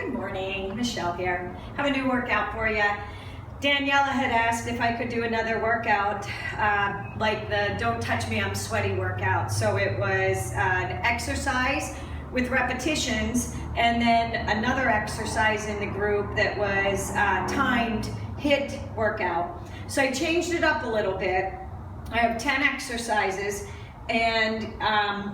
Good morning, Michelle here. Have a new workout for you. Daniela had asked if I could do another workout, like the Don't Touch Me, I'm Sweaty workout. So it was an exercise with repetitions and then another exercise in the group that was timed HIIT workout. So I changed it up a little bit. I have 10 exercises and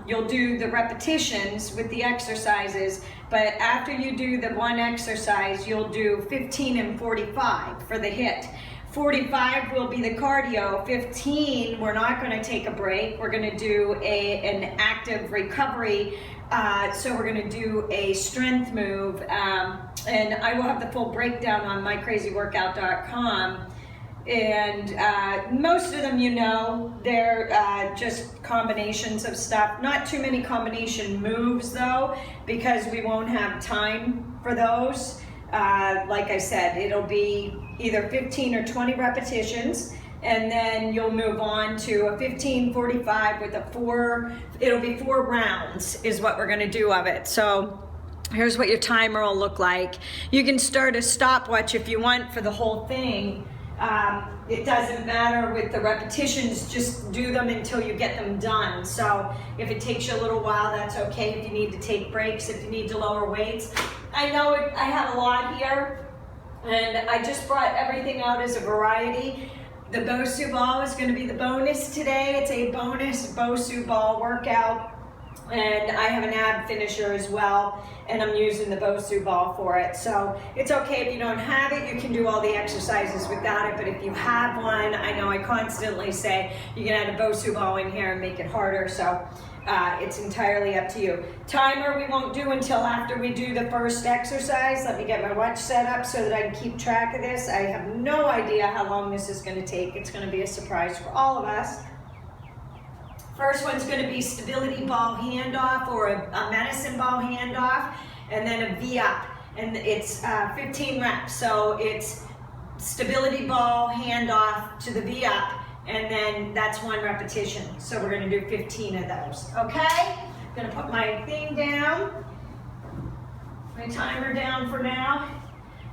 you'll do the repetitions with the exercises, but after you do the one exercise, you'll do 15 and 45 for the HIIT. 45 will be the cardio. 15, we're not going to take a break. We're going to do an active recovery. So we're going to do a strength move, and I will have the full breakdown on mycrazyworkout.com. And most of them, you know, they're just combinations of stuff. Not too many combination moves though, because we won't have time for those. Like I said, it'll be either 15 or 20 repetitions, and then you'll move on to a 15, 45 with it'll be 4 rounds is what we're gonna do of it. So here's what your timer will look like. You can start a stopwatch if you want for the whole thing. It doesn't matter with the repetitions, just do them until you get them done. So if it takes you a little while, that's okay. If you need to take breaks, if you need to lower weights. I know I have a lot here, and I just brought everything out as a variety. The Bosu ball is going to be the bonus today. It's a bonus Bosu ball workout. And I have an ab finisher as well, and I'm using the Bosu ball for it. So it's okay if you don't have it, you can do all the exercises without it, but if you have one, I know I constantly say you can add a Bosu ball in here and make it harder, so it's entirely up to you. Timer we won't do until after we do the first exercise. Let me get my watch set up so that I can keep track of this. I have no idea how long this is going to take. It's going to be a surprise for all of us. First one's going to be stability ball handoff or a medicine ball handoff, and then a V-up, and it's 15 reps. So it's stability ball handoff to the V-up, and then that's 1 repetition. So we're going to do 15 of those. Okay? I'm going to put my thing down, my timer down for now.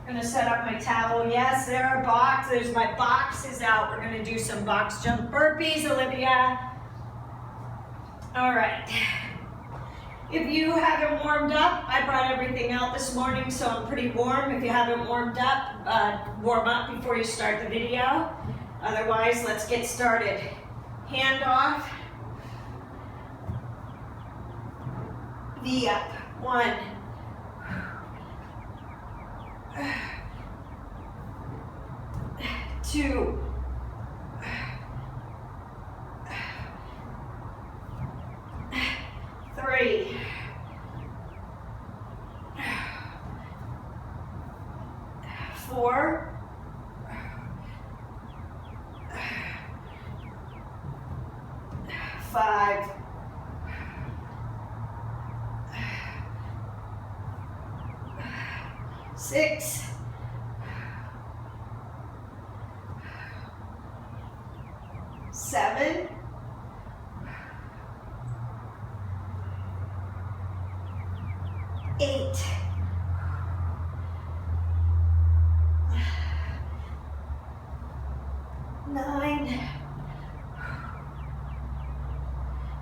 I'm going to set up my towel. Yes, there's my boxes out. We're going to do some box jump burpees, Olivia. All right, if you haven't warmed up, I brought everything out this morning, so I'm pretty warm. If you haven't warmed up, warm up before you start the video. Otherwise, let's get started. Hand off, V up, 1, 2, 3, 4, 5, 6, 7, 8, 9,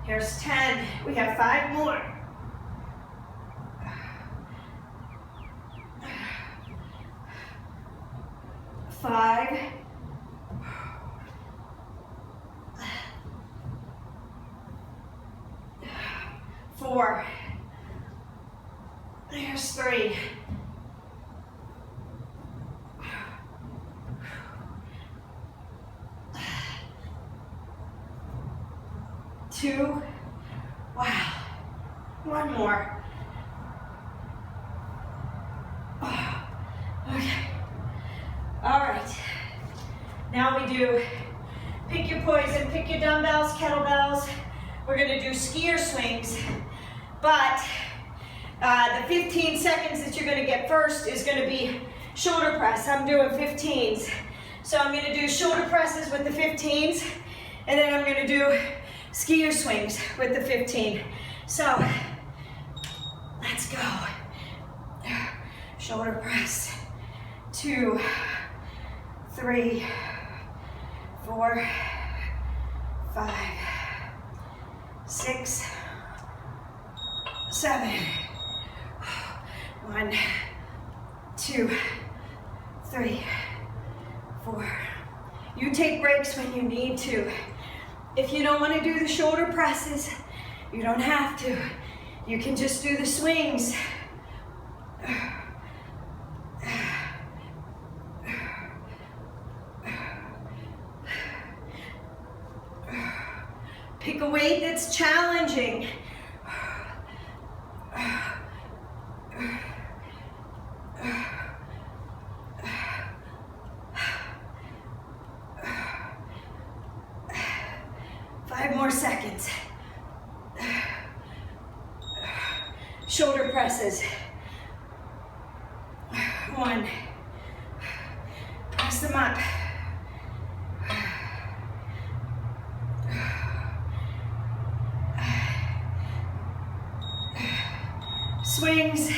here's 10, we have 5 more, 5, 4, there's 3, 2, wow, 1 more, okay, all right, now we do pick your poison, pick your dumbbells, kettlebells. We're going to do skier swings, but the 15 seconds that you're going to get first is going to be shoulder press. I'm doing 15s. So I'm going to do shoulder presses with the 15s, and then I'm going to do skier swings with the 15. So let's go. Shoulder press. 2, 3, 4, 5, 6, 7. 1, 2, 3, 4. You take breaks when you need to. If you don't want to do the shoulder presses, you don't have to. You can just do the swings. Pick a weight that's challenging. 5 more seconds. Shoulder presses. 1. Press them up. Swings.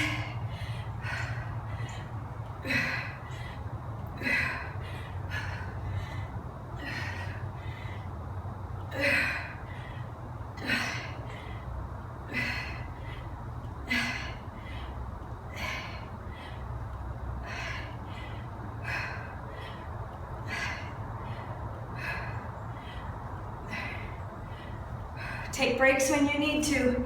Take breaks when you need to.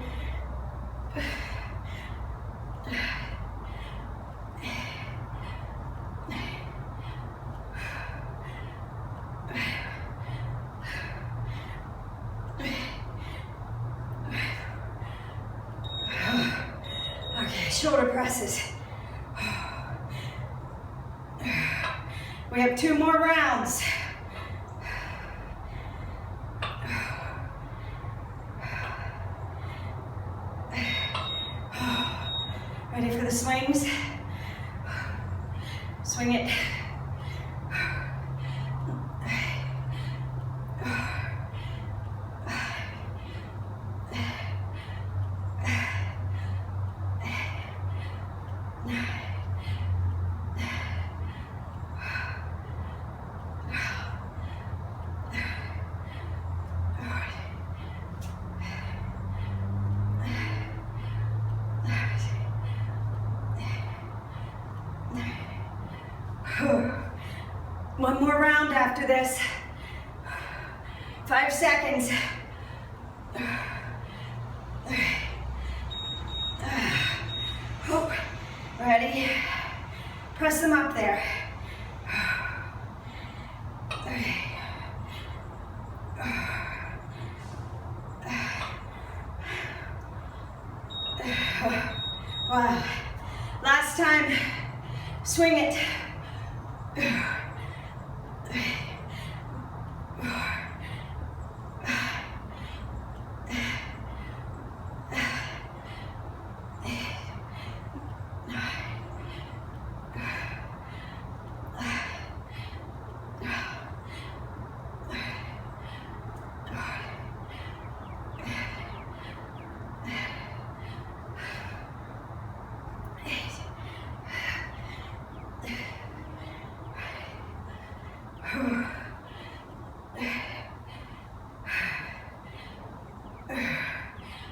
Okay, shoulder presses. We have 2 more rounds. Ready for the swings? Swing it. One more round after this. 5 seconds. Ready? Press them up there. Wow. Last time. Swing it. 8.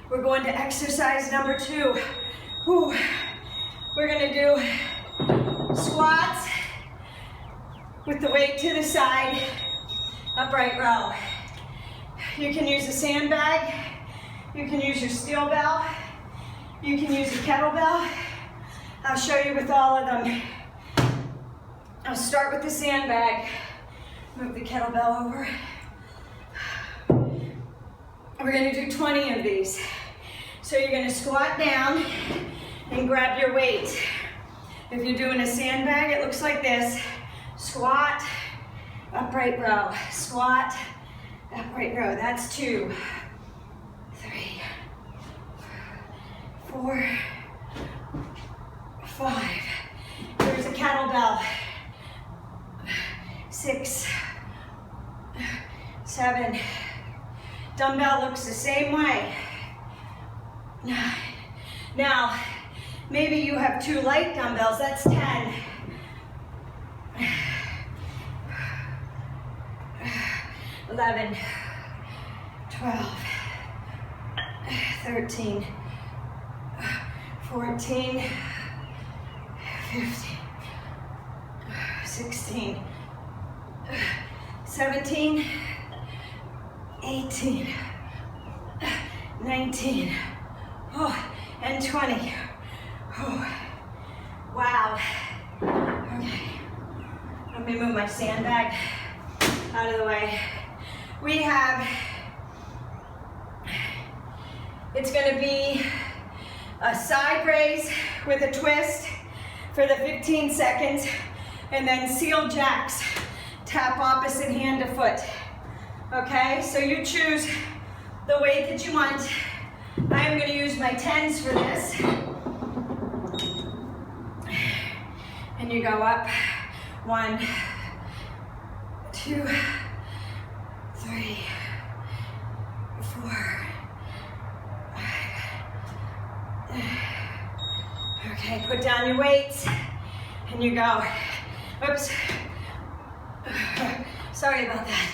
We're going to exercise number 2. Whew. We're going to do squats with the weight to the side, upright row. You can use a sandbag, you can use your steel bell, you can use a kettlebell. I'll show you with all of them. I'll start with the sandbag. Move the kettlebell over. We're going to do 20 of these. So you're going to squat down and grab your weight. If you're doing a sandbag, it looks like this. Squat, upright row. Squat, upright row. That's 2, 3, 4, 5. Here's a kettlebell. 6, 7. Dumbbell looks the same way. 9. Now, Maybe you have 2 light dumbbells, that's 10. 11, 12, 13, 14, 15, 16, 17, 18, 19, and 20. Wow. Okay. Let me move my sandbag out of the way. We have, it's going to be a side raise with a twist for the 15 seconds, and then seal jacks, tap opposite hand to foot. Okay, so you choose the weight that you want. I am going to use my 10s for this. And you go up, 1, 2, 3, 4, 5. Okay, put down your weights, and you go. Oops. Sorry about that.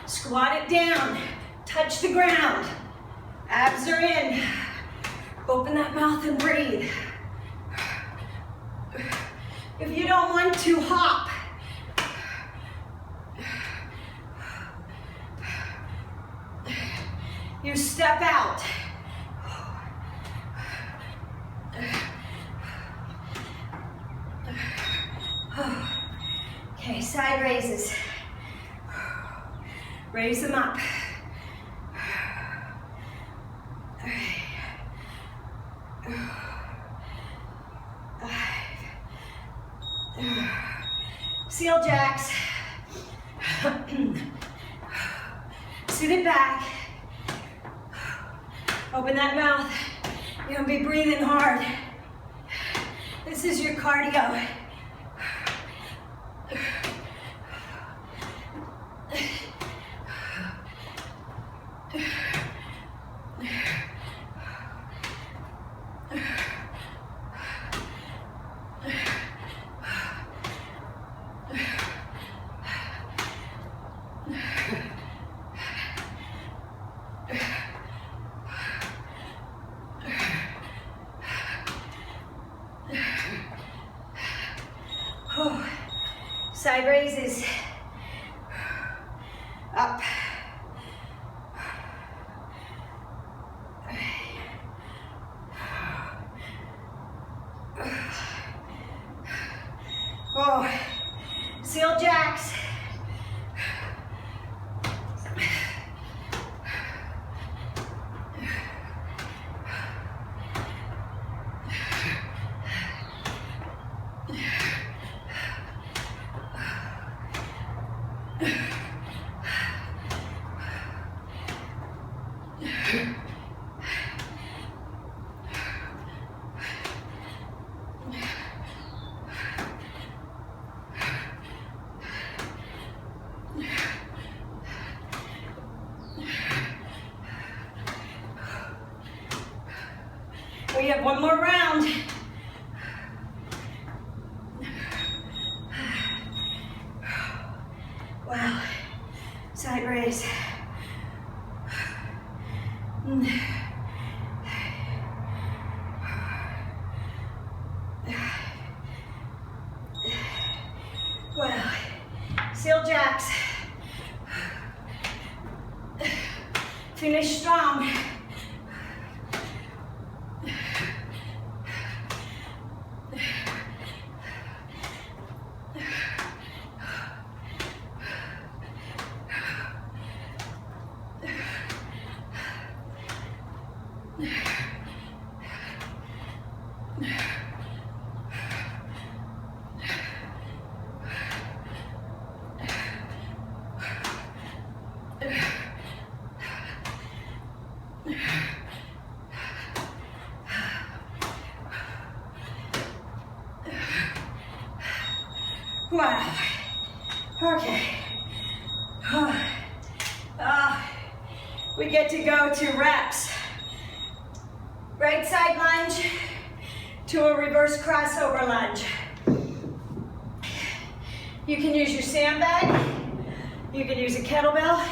Squat it down, touch the ground, abs are in, open that mouth and breathe. If you don't want to hop, you step out. Okay, side raises. Raise them up. Seal jacks. Sit it back. Open that mouth. You're gonna be breathing hard. This is your cardio. Side raises. Up. Seal jacks. We have one more round. Wow, side raise. Wow, seal jacks. Finish strong. Okay. We get to go to reps. Right side lunge to a reverse crossover lunge. You can use your sandbag. You can use a kettlebell,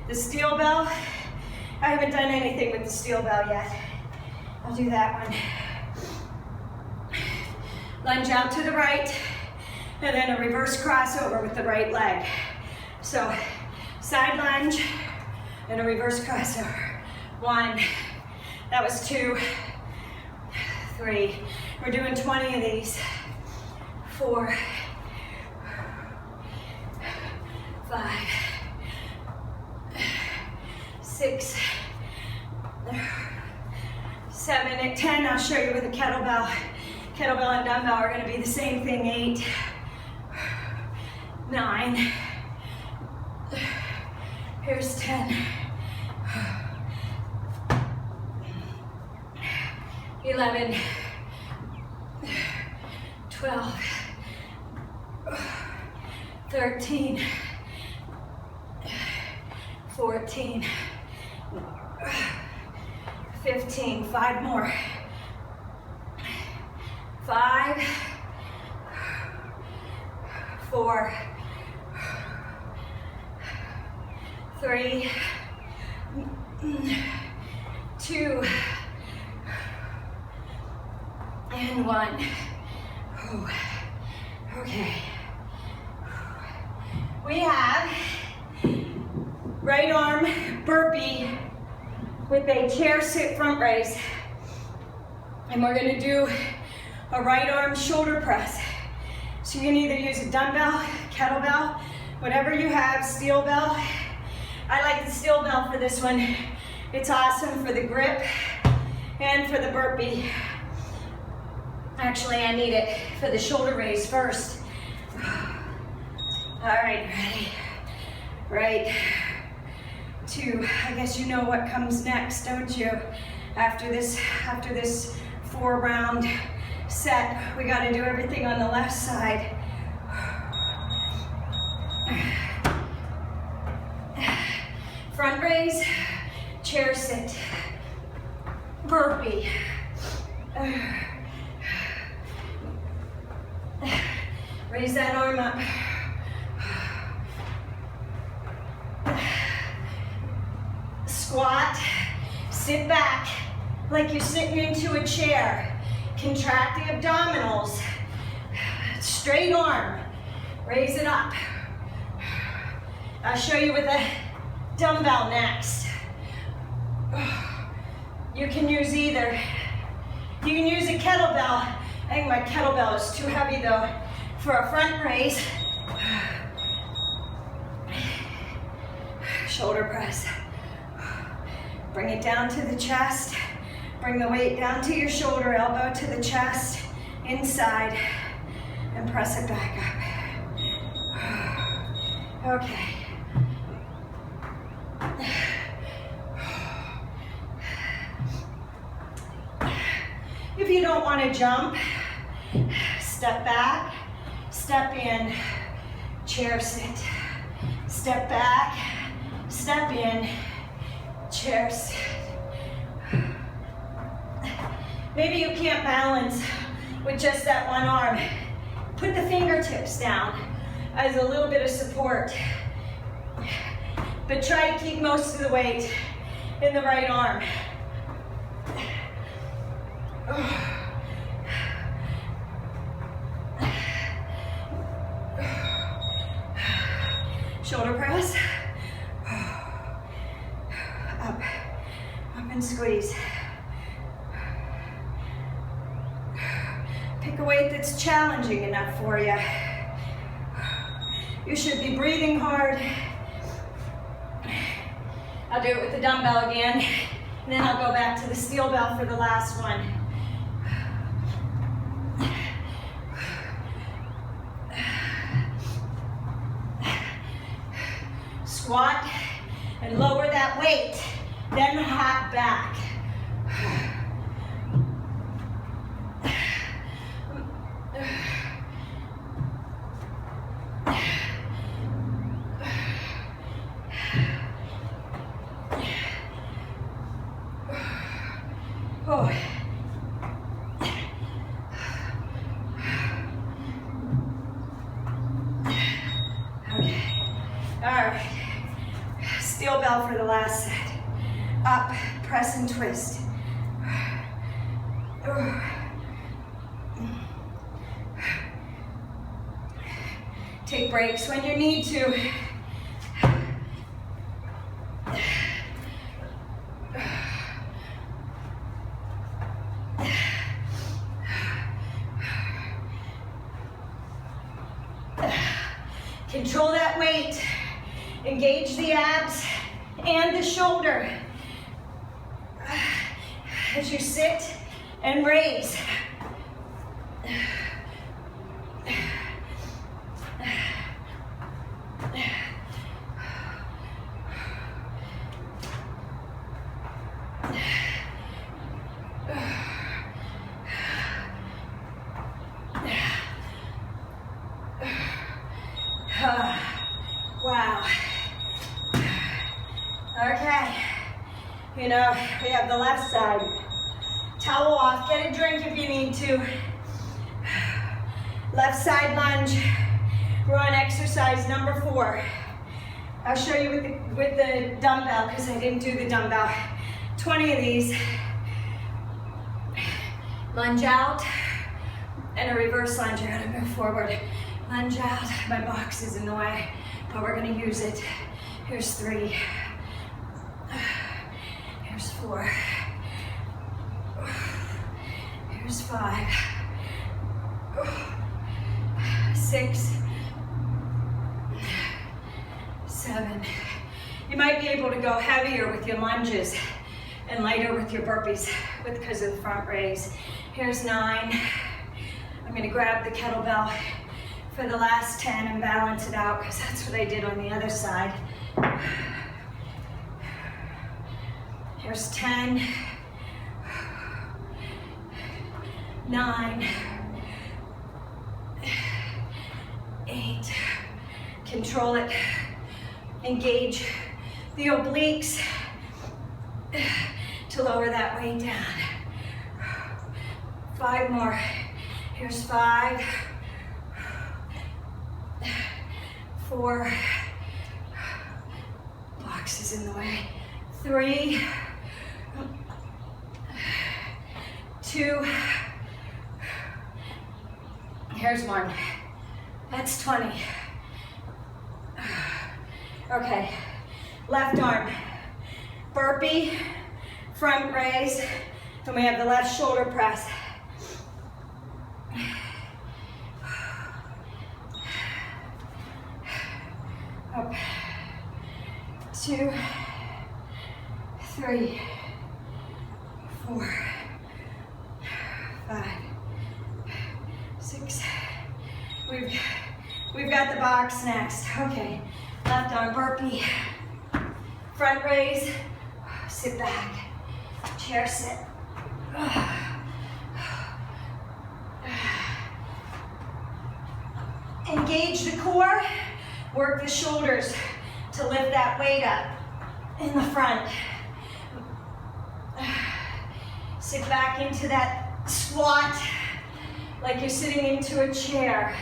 the steel bell. I haven't done anything with the steel bell yet. I'll do that one. Lunge out to the right, and then a reverse crossover with the right leg. So, side lunge, and a reverse crossover. 1, that was 2, 3. We're doing 20 of these. 4, 5, 6, 7, and 10. I'll show you with a kettlebell. Kettlebell and dumbbell are going to be the same thing. 8, 9, here's 10, 11, 12, 13, 14, 15, 5 more. 5, 4, 3, 2, and 1. Okay. We have right arm burpee with a chair sit front raise. And we're going to do a right arm shoulder press. So you can either use a dumbbell, kettlebell, whatever you have, steel bell. I like the steel bell for this one. It's awesome for the grip and for the burpee. Actually, I need it for the shoulder raise first. All right, ready? Right, 2. I guess you know what comes next, don't you? After this 4-round set, we got to do everything on the left side. Front raise, chair sit, burpee. Raise that arm up. Squat, sit back like you're sitting into a chair. Contract the abdominals. Straight arm. Raise it up. I'll show you with a dumbbell next. You can use either. You can use a kettlebell. I think my kettlebell is too heavy though for a front raise. Shoulder press. Bring it down to the chest. Bring the weight down to your shoulder, elbow to the chest, inside, and press it back up. Okay. If you don't want to jump, step back, step in, chair sit. Step back, step in, chair sit. Maybe you can't balance with just that one arm. Put the fingertips down as a little bit of support. But try to keep most of the weight in the right arm. Shoulder press. Up and squeeze. Pick a weight that's challenging enough for you. You should be breathing hard. I'll do it with the dumbbell again, and then I'll go back to the steel bell for the last one. Squat and lower that weight, then hop back. steel bell for the last set. Up, press and twist. Take breaks when you need to. Control that weight. Engage the abs and the shoulder as you sit and raise. Wow. Okay. You know, we have the left side. Towel off, get a drink if you need to. Left side lunge. We're on exercise number 4. I'll show you with the dumbbell because I didn't do the dumbbell. 20 of these. Lunge out and a reverse lunge. I gotta move forward. Lunge out. My box is in the way, but we're gonna use it. Here's 3. Here's 4. Here's 5. 6. 7. You might be able to go heavier with your lunges and lighter with your burpees because of the front raise. Here's 9. I'm gonna grab the kettlebell for the last 10 and balance it out because that's what I did on the other side. Here's 10, 9, 8, control it, engage the obliques to lower that weight down. 5 more, here's 5, 4, box is in the way, 3, 2, here's 1, that's 20. Okay, left arm, burpee, front raise, and we have the left shoulder press. Up, 2, 3, 4, 5, 6. We've got the box next. Okay, left arm burpee, front raise, sit back, chair sit. Engage the core, work the shoulders to lift that weight up in the front. Sit back into that squat like you're sitting into a chair.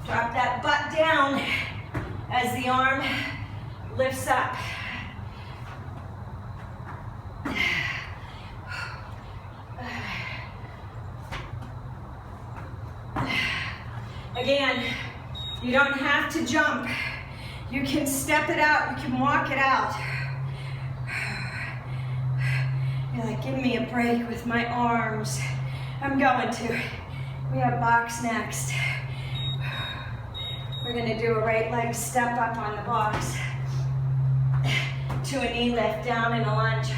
Drop that butt down as the arm lifts up. Again, you don't have to jump. You can step it out, you can walk it out. You're like, give me a break with my arms. I'm going to. We have box next. We're gonna do a right leg step up on the box to a knee lift down in a lunge.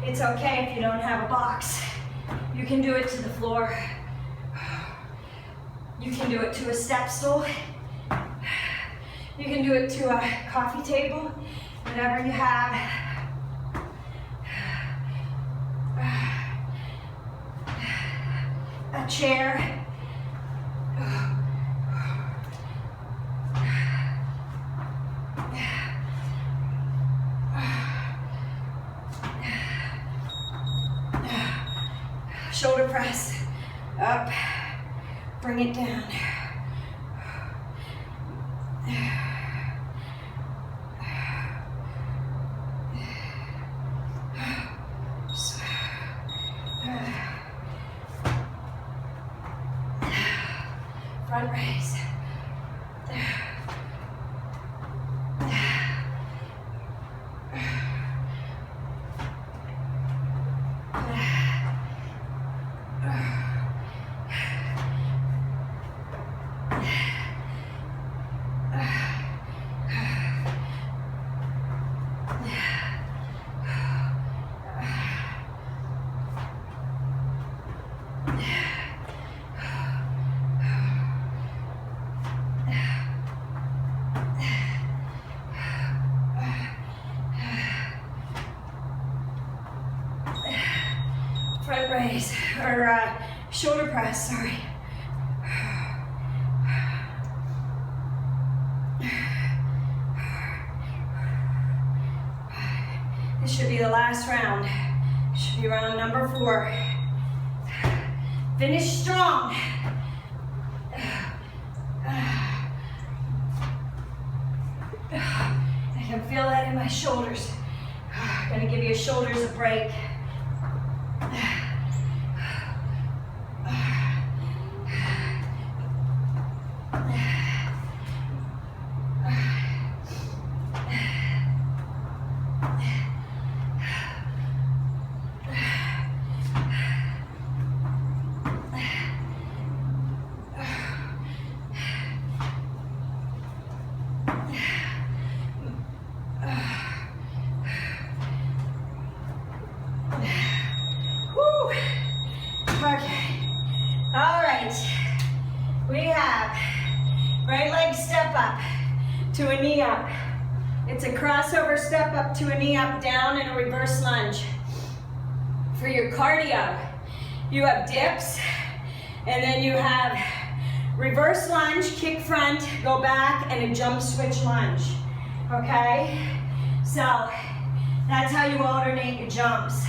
It's okay if you don't have a box. You can do it to the floor. You can do it to a step stool. You can do it to a coffee table, whatever you have. A chair. Shoulder press, up, Bring it down. Front raise. Front raise, or shoulder press, sorry. This should be the last round. Should be round number 4. Finish strong. I can feel that in my shoulders. Gonna give your shoulders a break. Okay, all right, we have right leg step up to a knee up. It's a crossover step up to a knee up, down, and a reverse lunge. For your cardio, you have dips, and then you have reverse lunge, kick front, go back, and a jump switch lunge, okay? So that's how you alternate your jumps.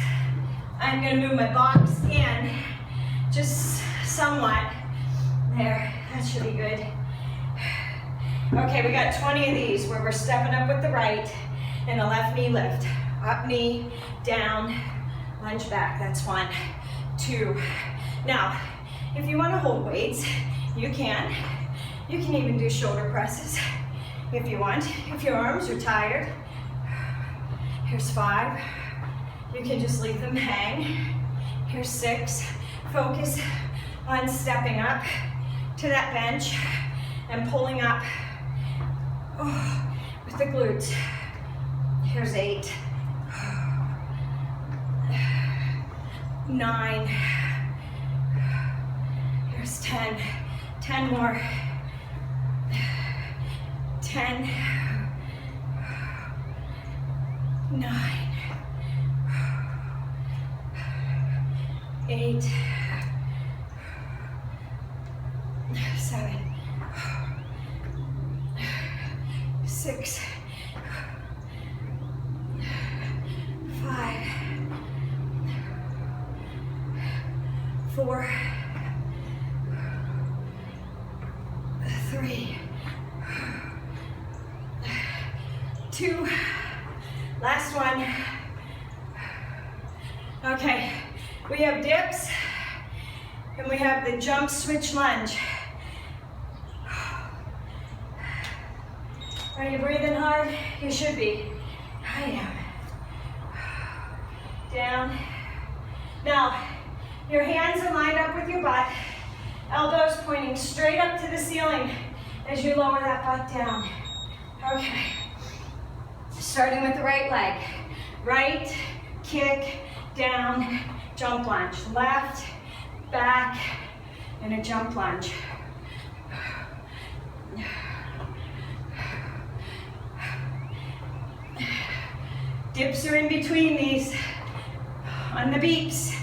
I'm gonna move my box in just somewhat. There, that should be good. Okay, we got 20 of these where we're stepping up with the right and the left knee lift. Up knee, down, lunge back. That's 1, 2. Now, if you want to hold weights, you can. You can even do shoulder presses if you want. If your arms are tired, here's 5. You can just leave them hang. Here's 6. Focus on stepping up to that bench and pulling up with the glutes. Here's 8. 9. Here's 10. 10 more. 10. 9. 8. 7. 6. 5. 4. 3. 2. Last one. Okay, we have dips and we have the jump switch lunge. Are you breathing hard? You should be. I am. Down. Now, your hands are lined up with your butt, elbows pointing straight up to the ceiling as you lower that butt down. Okay. Starting with the right leg. Right, kick, down, jump lunge. Left, back, and a jump lunge. Dips are in between these on the beeps.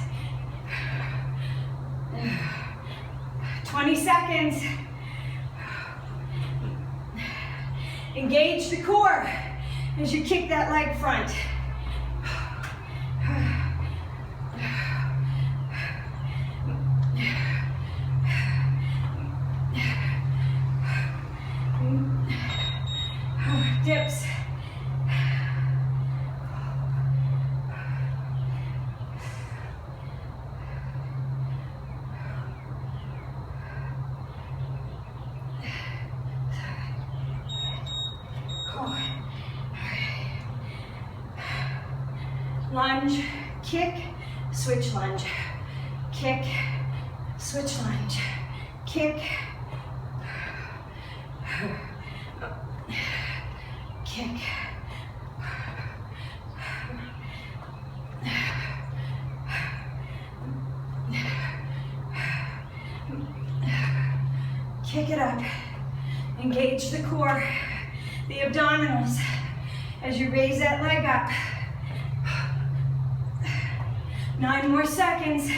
20 seconds. Engage the core as you kick that leg front. lunge, kick, switch lunge, kick, switch lunge, kick, kick, kick it up. Engage the core, the abdominals as you raise that leg up. 9 more seconds.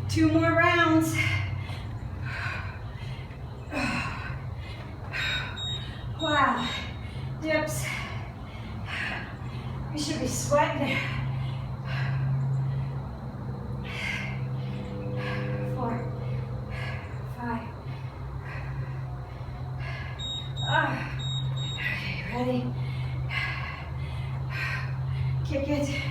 2 more rounds. Wow. Dips. You should be sweating. 4, 5. Okay, ready? Kick it.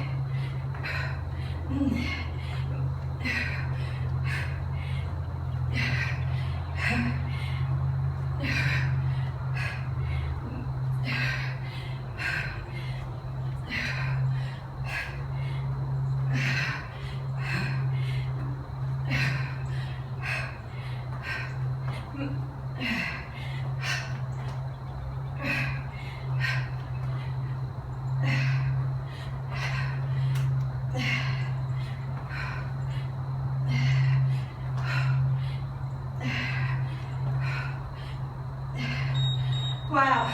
Wow,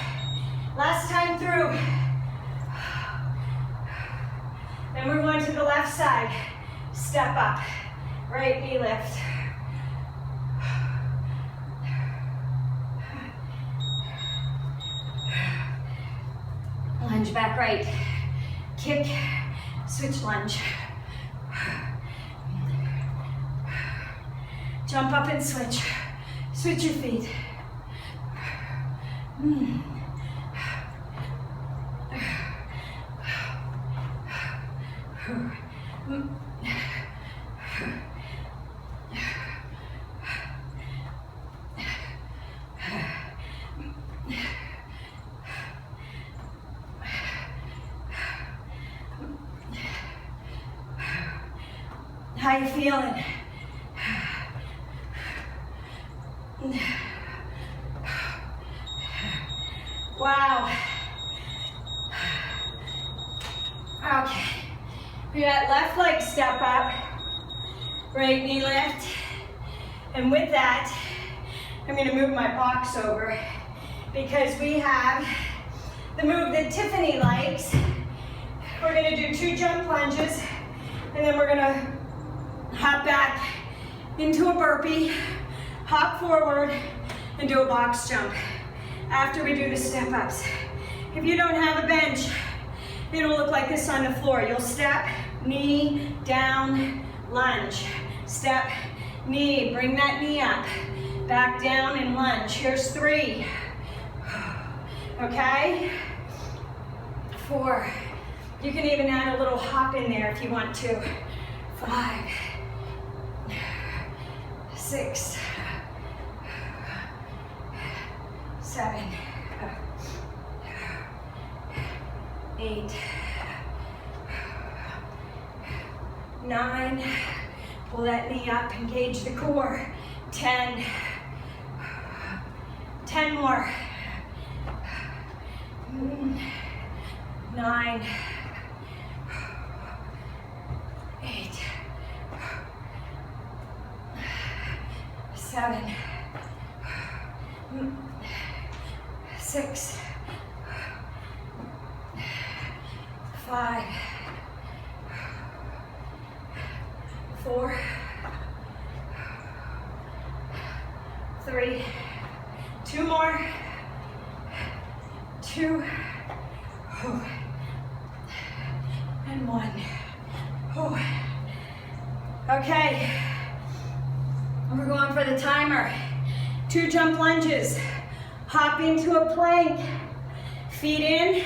last time through. Then we're going to the left side. Step up, right knee lift. Lunge back right. Kick, switch lunge. Jump up and switch. Switch your feet. How you feeling? Wow. Okay. We got left leg step up, right knee lift. And with that, I'm going to move my box over because we have the move that Tiffany likes. We're going to do 2 jump lunges and then we're going to hop back into a burpee, hop forward, and do a box jump after we do the step ups. If you don't have a bench, it'll look like this on the floor. You'll step, knee, down, lunge. Step, knee, bring that knee up. Back down and lunge. Here's 3. Okay? 4. You can even add a little hop in there if you want to. 5. 6. 7. 8. 9. Pull that knee up, engage the core. 10. 10 more. 9. 8. 7. 6. 5. 4. 3. 2 more. 2. And 1. Okay. We're going for the timer. 2 jump lunges. Hop into a plank. Feet in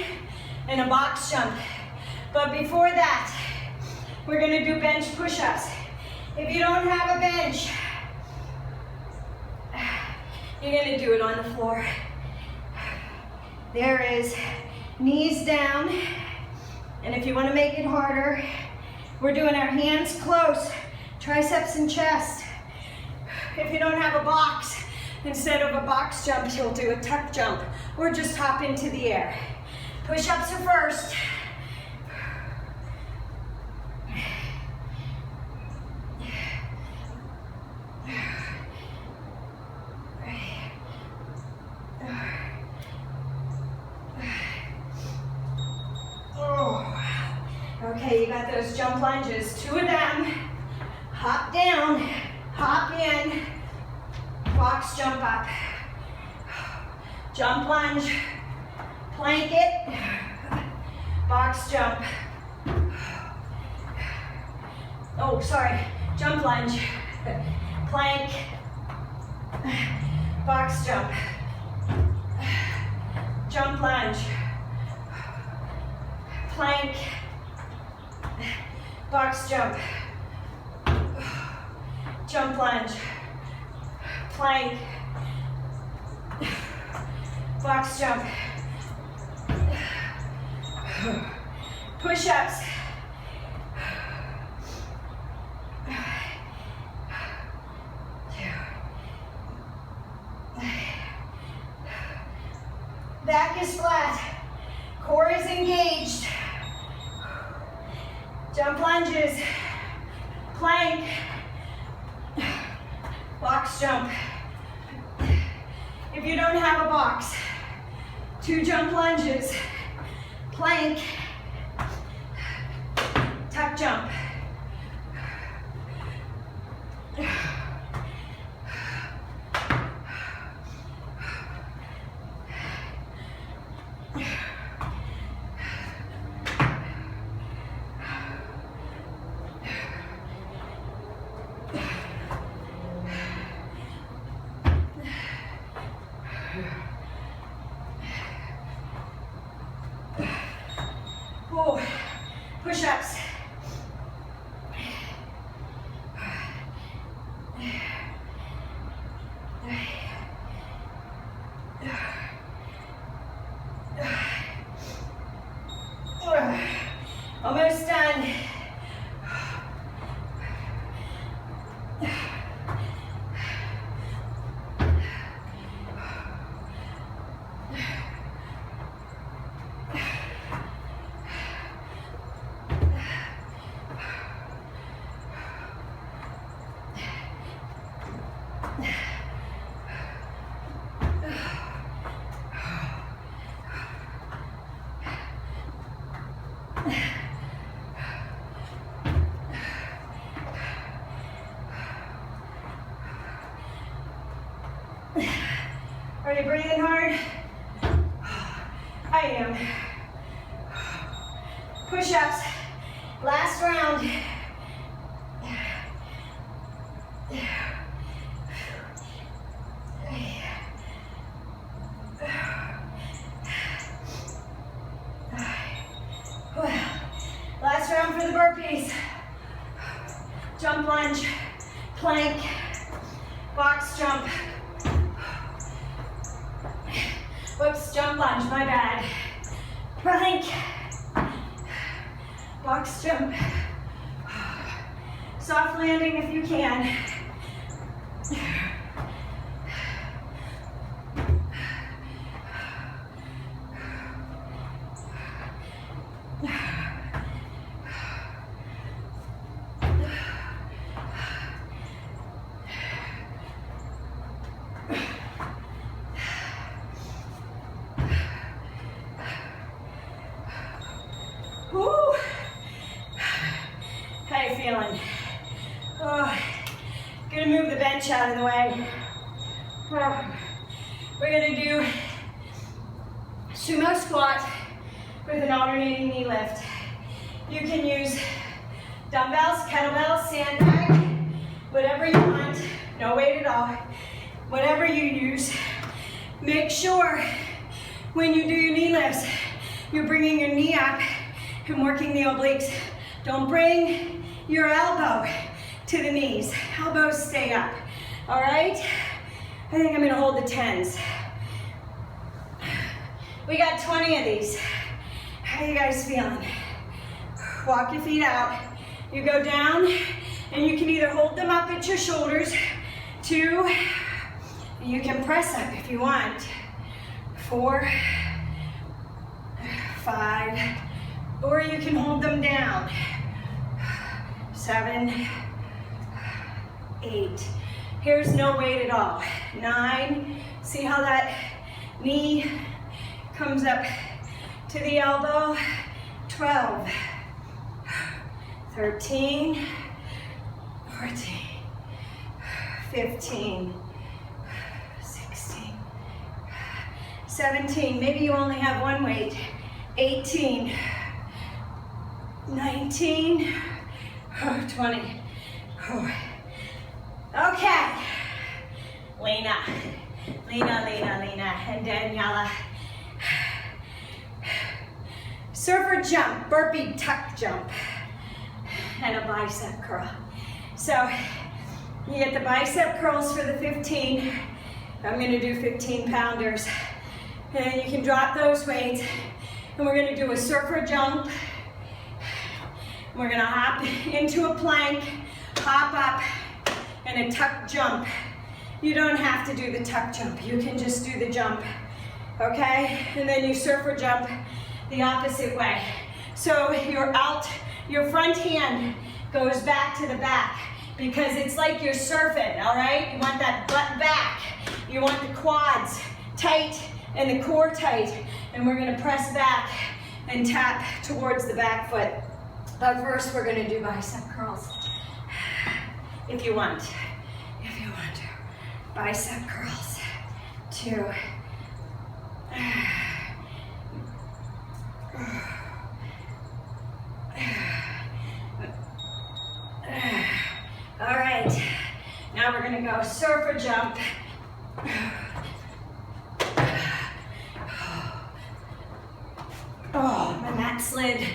and a box jump. But before that, we're going to do bench push-ups. If you don't have a bench, you're going to do it on the floor. There is knees down And if you want to make it harder, we're doing our hands close, triceps and chest. If you don't have a box, instead of a box jump, you'll do a tuck jump or just hop into the air. Push-ups are first. Okay, you got those jump lunges, 2 of them. Hop down, hop in, box jump up. Jump lunge, plank it, box jump. Oh, sorry, jump lunge, plank, box jump, jump lunge, plank, box jump, jump lunge, plank, box jump, push-ups, back is flat, core is engaged, jump lunges, plank, box jump. If you don't have a box, 2 jump lunges, plank, tuck jump. Oh, push-ups. Almost done. Are you breathing hard? I am. Push-ups, last round. Last round for the burpees. Jump lunge, plank, box jump. Whoops, jump lunge, my bad. Plank, box jump. Soft landing if you can. How you feeling? Oh, gonna move the bench out of the way. We're gonna do sumo squat with an alternating knee lift. You can use dumbbells, kettlebells, sandbag, whatever you want, no weight at all. Whatever you use, make sure when you do your knee lifts, you're bringing your knee up and working the obliques. Don't bring your elbow to the knees. Elbows stay up, all right? I think I'm gonna hold the 10s. We got 20 of these. How are you guys feeling? Walk your feet out. You go down, and you can either hold them up at your shoulders, 2, you can press up if you want, 4, 5, or you can hold them down, 7, 8. Here's no weight at all. 9, see how that knee comes up to the elbow, 12, 13, 14, 15, 16, 17, maybe you only have one weight, 18, 19, 20. Okay, Lena, and Daniela. Surfer jump, burpee tuck jump, and a bicep curl. So you get the bicep curls for the 15. I'm gonna do 15 pounders. And you can drop those weights. And we're gonna do a surfer jump. We're gonna hop into a plank, hop up, and a tuck jump. You don't have to do the tuck jump. You can just do the jump, okay? And then you surfer jump the opposite way. So your front hand goes back to the back because it's like you're surfing, all right? You want that butt back. You want the quads tight and the core tight. And we're gonna press back and tap towards the back foot. But first we're gonna do bicep curls. If you want to. Bicep curls. 2. All right, now we're gonna go surfer jump. Oh, my mat slid.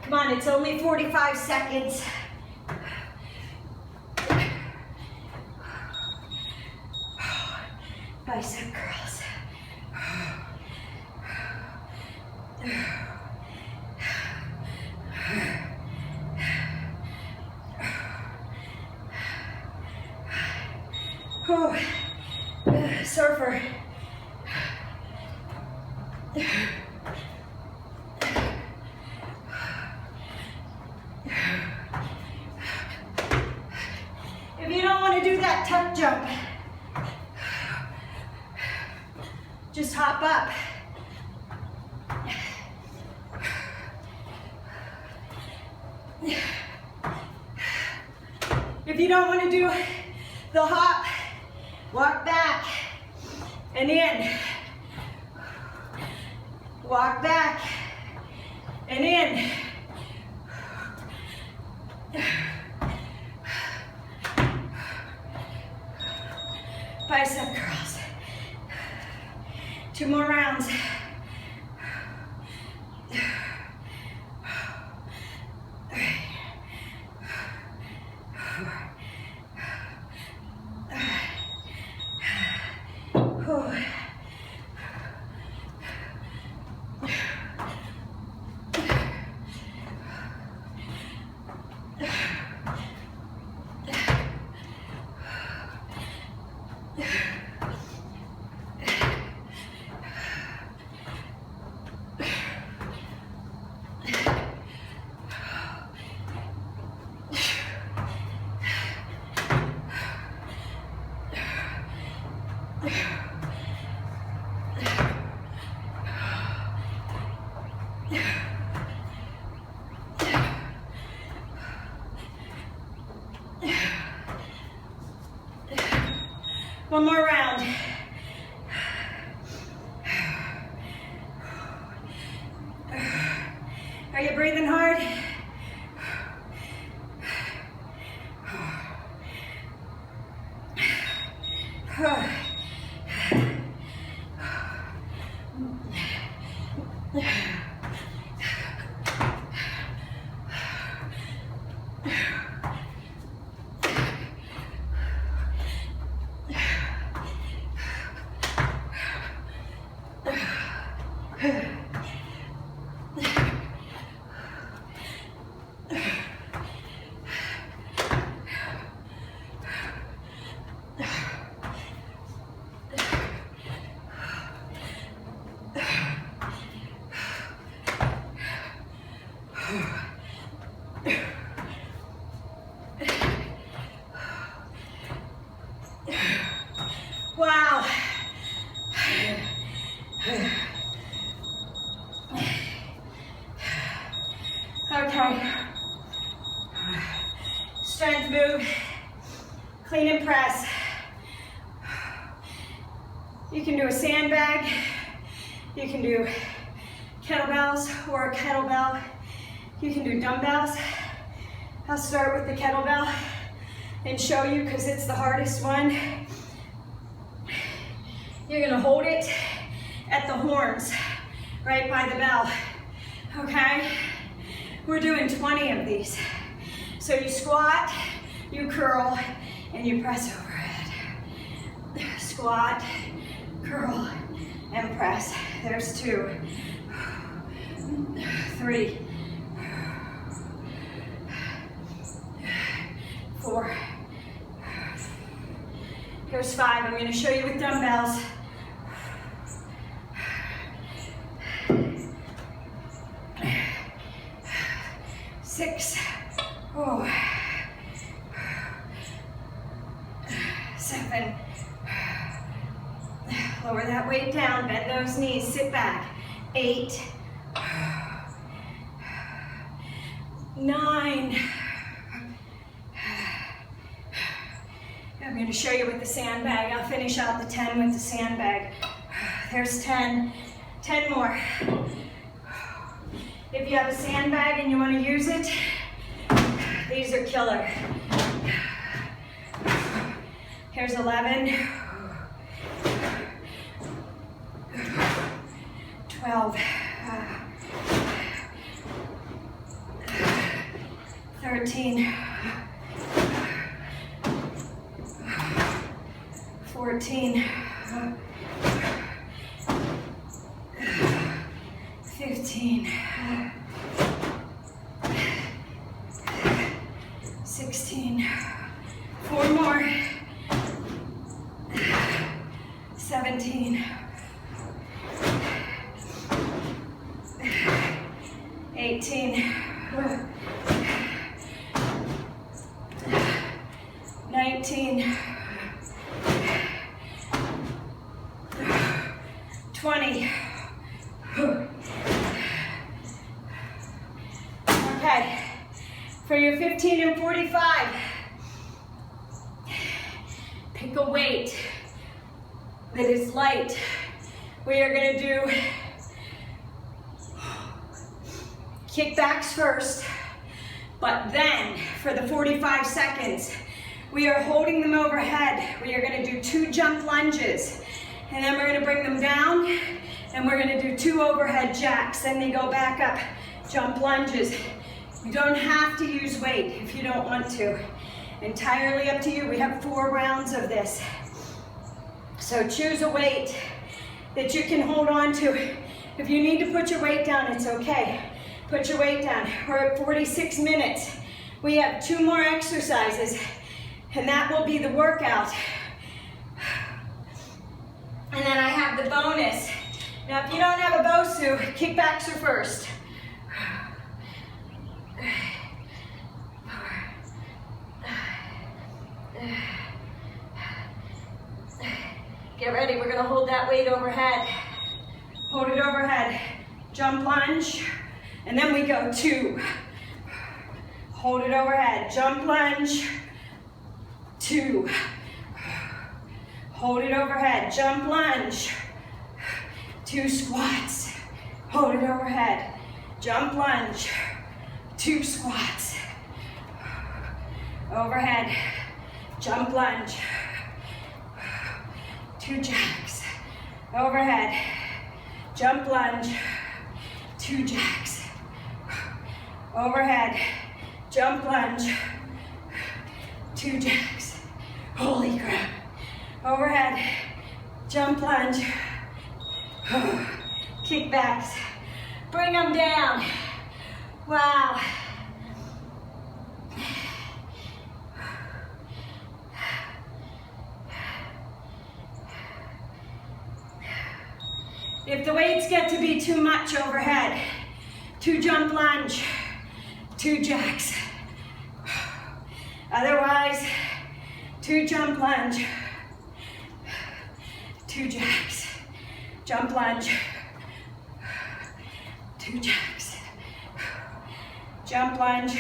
Come on, it's only 45 seconds. Bicep curls. Surfer. If you don't want to do that tuck jump, just hop up. If you don't want to do the hop, walk back and in. Walk back and in. Bicep curls. 2 more rounds. One more round. Are you breathing hard? press. You can do a sandbag, you can do kettlebells or a kettlebell, you can do dumbbells. I'll start with the kettlebell and show you because it's the hardest one. You're gonna hold it at the horns, right by the bell, okay? We're doing 20 of these. So you squat, you curl, and you press overhead. Squat, curl, and press. There's 2, 3, 4. Here's 5. I'm going to show you with dumbbells. 6. 7. Lower that weight down, bend those knees, sit back. 8. 9. I'm going to show you with the sandbag. I'll finish out the 10 with the sandbag. There's 10. 10 more. If you have a sandbag and you want to use it, these are killer. Here's 11. 12. 13. 14. 15. 16. 4 more. 17. 18. 19. 20. Okay, for your 15 and 45, pick a weight that is light. We are going to do kickbacks first, but then for the 45 seconds, we are holding them overhead. We are going to do 2 jump lunges, and then we're going to bring them down, and we're going to do 2 overhead jacks. Then they go back up, jump lunges. You don't have to use weight if you don't want to. Entirely up to you. We have 4 rounds of this. So choose a weight that you can hold on to. If you need to put your weight down, it's okay. Put your weight down. We're at 46 minutes. We have 2 more exercises, and that will be the workout. And then I have the bonus. Now, if you don't have a Bosu, kickbacks are first. Get ready, we're gonna hold that weight overhead. Hold it overhead. Jump lunge, and then we go 2. Hold it overhead. Jump lunge, 2. Hold it overhead. Jump lunge, 2 squats. Hold it overhead. Jump lunge, 2 squats. Overhead. Jump lunge, 2 jacks. Overhead. Jump lunge, 2 jacks. Overhead. Jump lunge, 2 jacks. Holy crap. Overhead. Jump lunge. Kickbacks. Bring them down. Wow. If the weights get to be too much overhead, 2 jump lunge, 2 jacks. Otherwise, 2 jump lunge, 2 jacks. Jump lunge, 2 jacks. Jump lunge,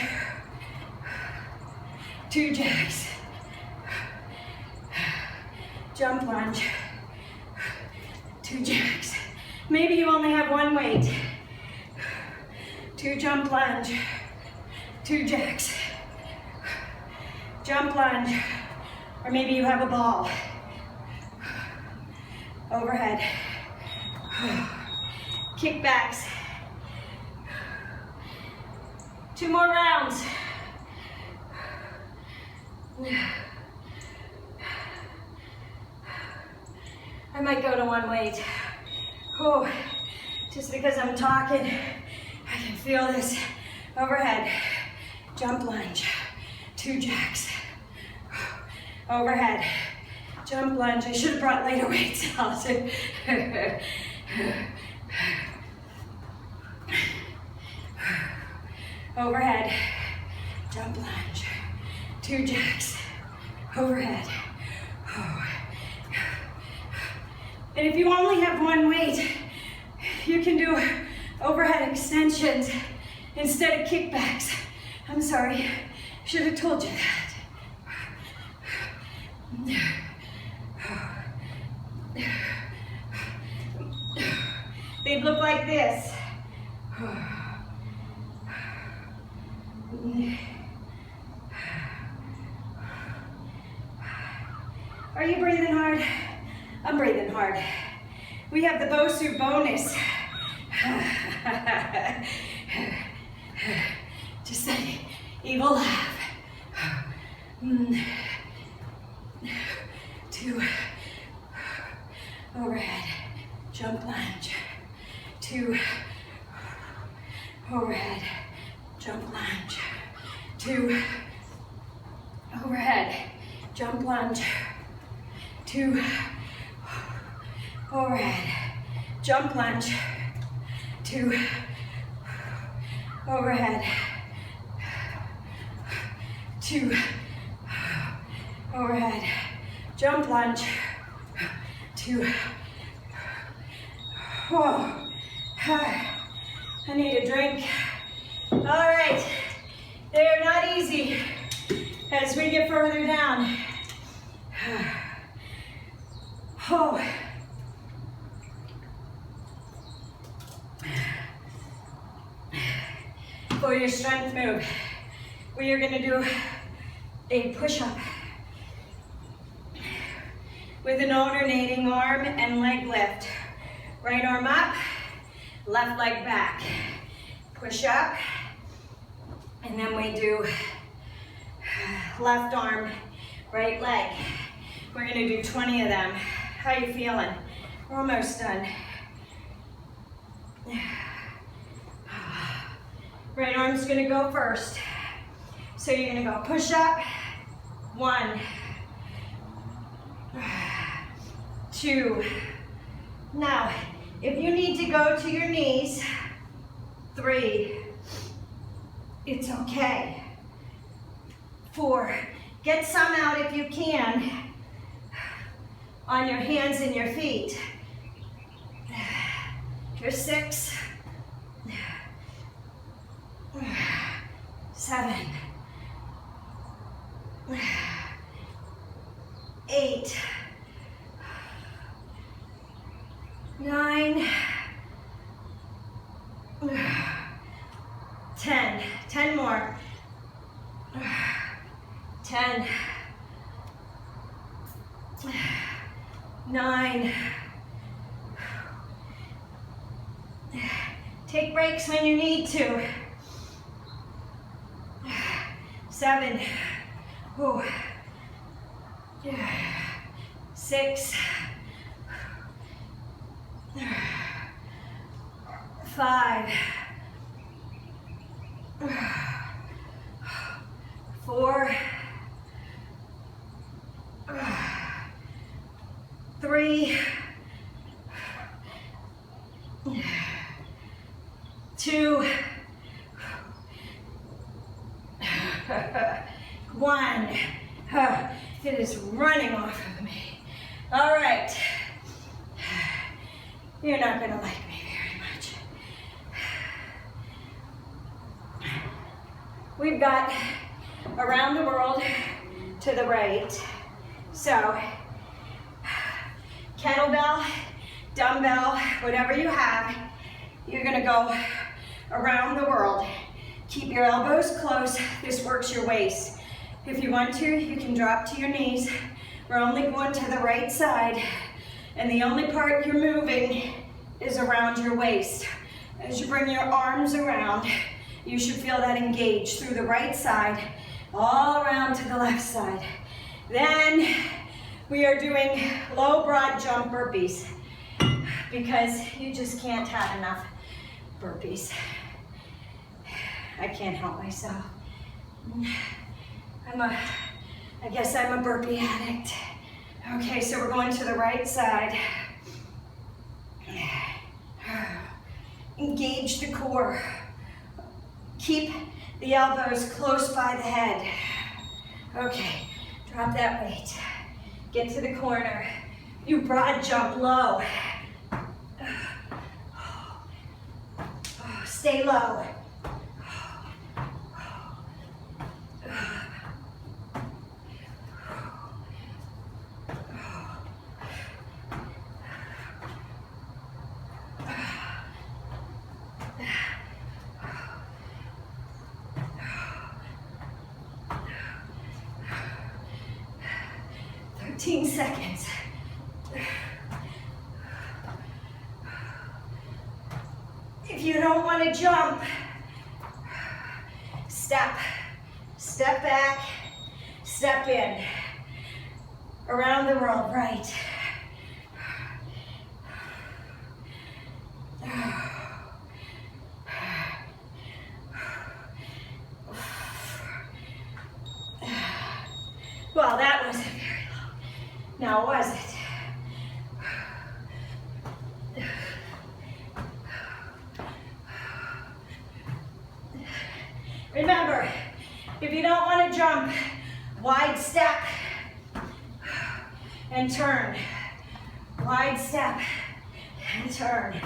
2 jacks. jump lunge, 2 jacks. Maybe you only have one weight. 2 jump lunge, 2 jacks, jump lunge, or maybe you have a ball. Overhead, kickbacks. 2 more rounds. I might go to one weight. Oh, just because I'm talking, I can feel this. Overhead, jump lunge, 2 jacks. Overhead, jump lunge. I should have brought lighter weights out. Overhead, jump lunge, 2 jacks. Overhead. And if you only have one weight, you can do overhead extensions instead of kickbacks. I'm sorry, should have told you that. They'd look like this. Are you breathing hard? I'm breathing hard. We have the Bosu bonus. Just that evil laugh. 2 overhead, jump lunge. 2 overhead, jump lunge. 2 overhead, jump lunge. 2 overhead, jump lunge. 2 overhead, 2 overhead, jump lunge. 2. Oh, I need a drink. All right, they are not easy as we get further down. Oh. For your strength move, we are going to do a push-up with an alternating arm and leg lift. Right arm up, left leg back. Push up, and then we do left arm, right leg. We're going to do 20 of them. How you feeling? We're almost done. Right arm's gonna go first. So you're gonna go push up, 1, 2. Now, if you need to go to your knees, 3. It's okay. 4. Get some out if you can on your hands and your feet. Here's 6. 7, 8, 9, 10. 10 more. 10, 9. Take breaks when you need to. 7, 6, 5, 4, 3, 2, 1. It is running off of me. All right. You're not going to like me very much. We've got around the world to the right. So kettlebell, dumbbell, whatever you have, you're gonna go around the world. Keep your elbows close. This works your waist. If you want to, you can drop to your knees. We're only going to the right side, and the only part you're moving is around your waist. As you bring your arms around, you should feel that engage through the right side, all around to the left side. Then we are doing low broad jump burpees, because you just can't have enough burpees. I can't help myself. I guess I'm a burpee addict. Okay, so we're going to the right side. Engage the core. Keep the elbows close by the head. Okay, drop that weight. Get to the corner. You broad jump low. Stay low. 15 seconds. If you don't want to jump, step back, step in. Around the world, right. Well, that wasn't very long. Now, was it? Remember, if you don't want to jump, wide step and turn. Wide step and turn.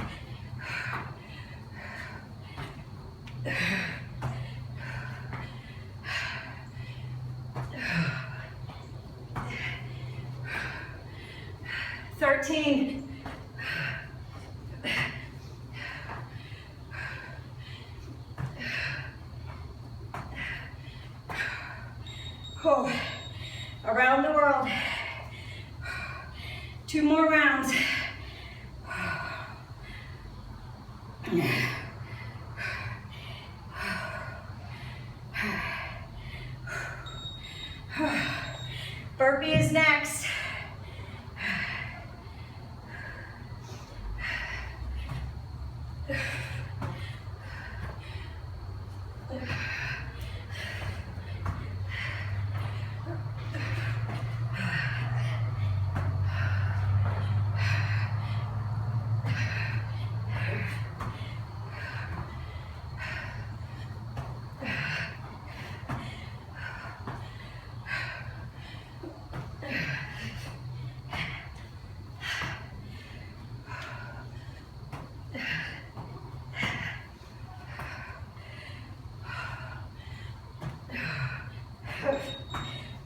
Oh, around the world. 2 more rounds. Burpee is next.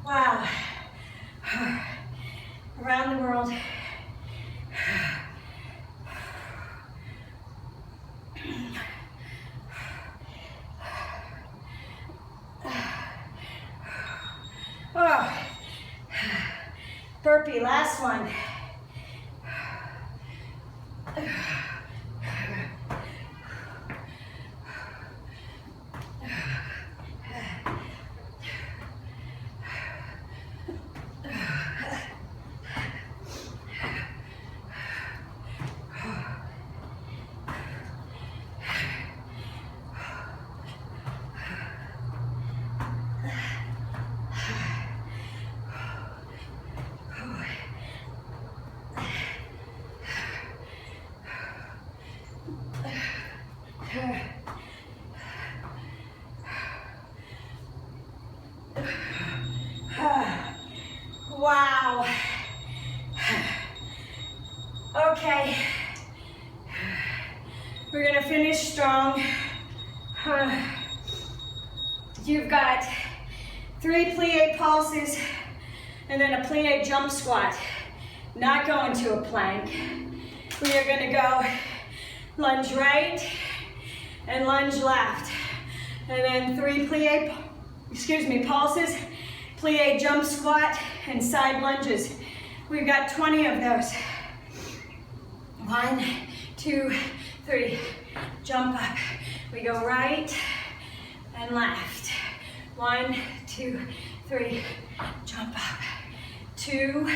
Wow. Around the world. Oh. Burpee, last one. Wow. Okay. We're gonna finish strong. You've got 3 plie pulses and then a plie jump squat. not go into a plank. We are gonna go lunge right and lunge left. And then 3 pulses, plie jump squat, and side lunges. We've got 20 of those. 1, 2, 3, jump up. We go right and left. 1, 2, 3, jump up. 2,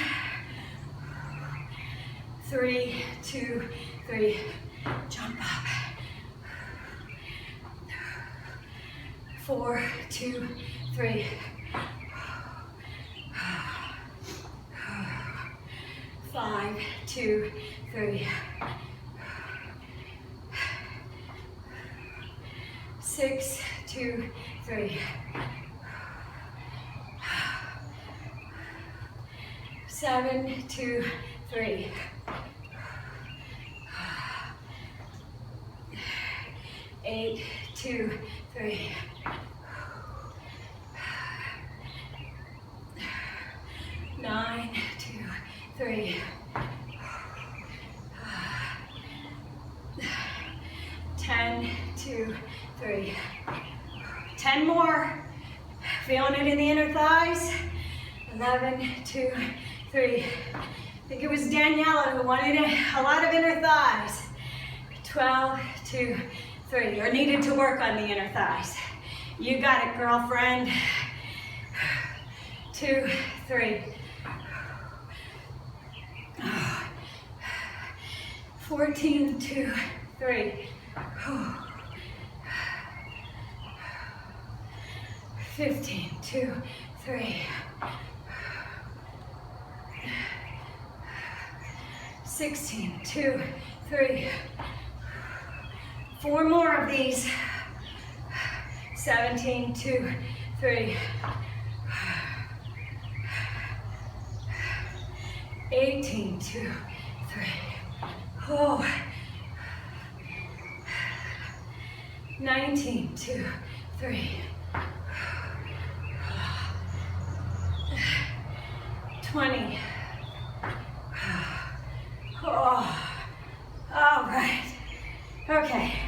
3, 2, 3, jump up. 4, 2, 3. 5, 2, 3. 6, 2, 3. 7, 2, 3. 8, 2, 3. 9, 2, 3. 10, 2, 3. 10 more. Feeling it in the inner thighs. 11, 2, 3. I think it was Daniela who wanted a lot of inner thighs. 12, 2, 3. Or needed to work on the inner thighs. You got it, girlfriend. 2, 3. 14, 2, 3. 15, 2, 3. 16, 2, 3. 4 more of these. 17, 2, 3. 18, 2, 3. Oh. 19, 2, 3. 20. Oh. All right. Okay.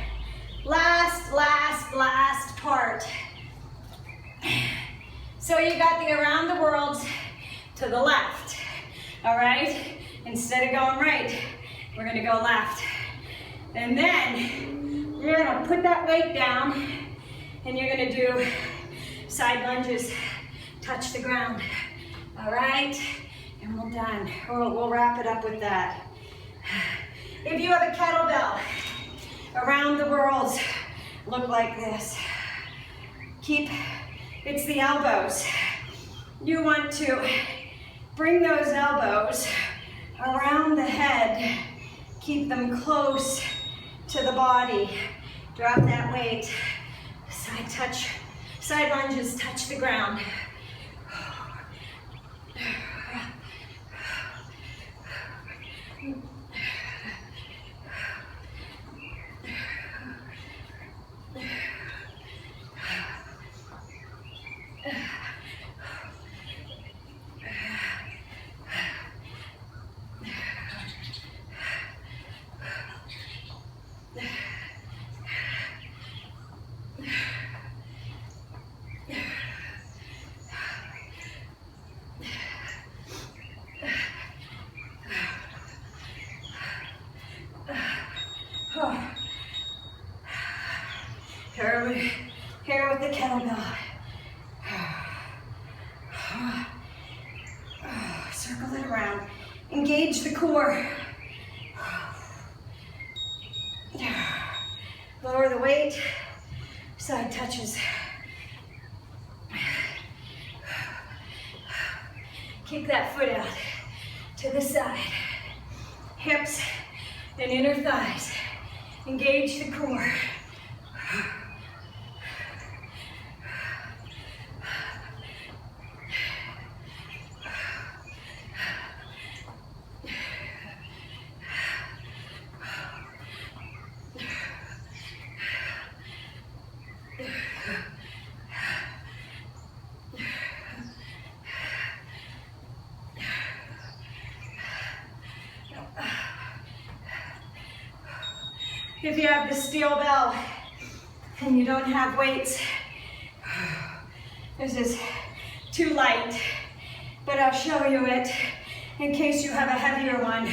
Last part. So you got the around the world to the left. All right? Instead of going right, we're gonna go left. And then you're gonna put that weight down and you're gonna do side lunges, touch the ground. All right? And we're done. We'll wrap it up with that. If you have a kettlebell, around the world, look like this. It's the elbows. You want to bring those elbows around the head. Keep them close to the body. Drop that weight. Side lunges, touch the ground. Here with the kettlebell. Circle it around. Engage the core. Lower the weight. Side touches. Kick that foot out to the side. Hips and inner thighs. Engage the core. If you have the steel bell and you don't have weights, this is too light, but I'll show you it in case you have a heavier one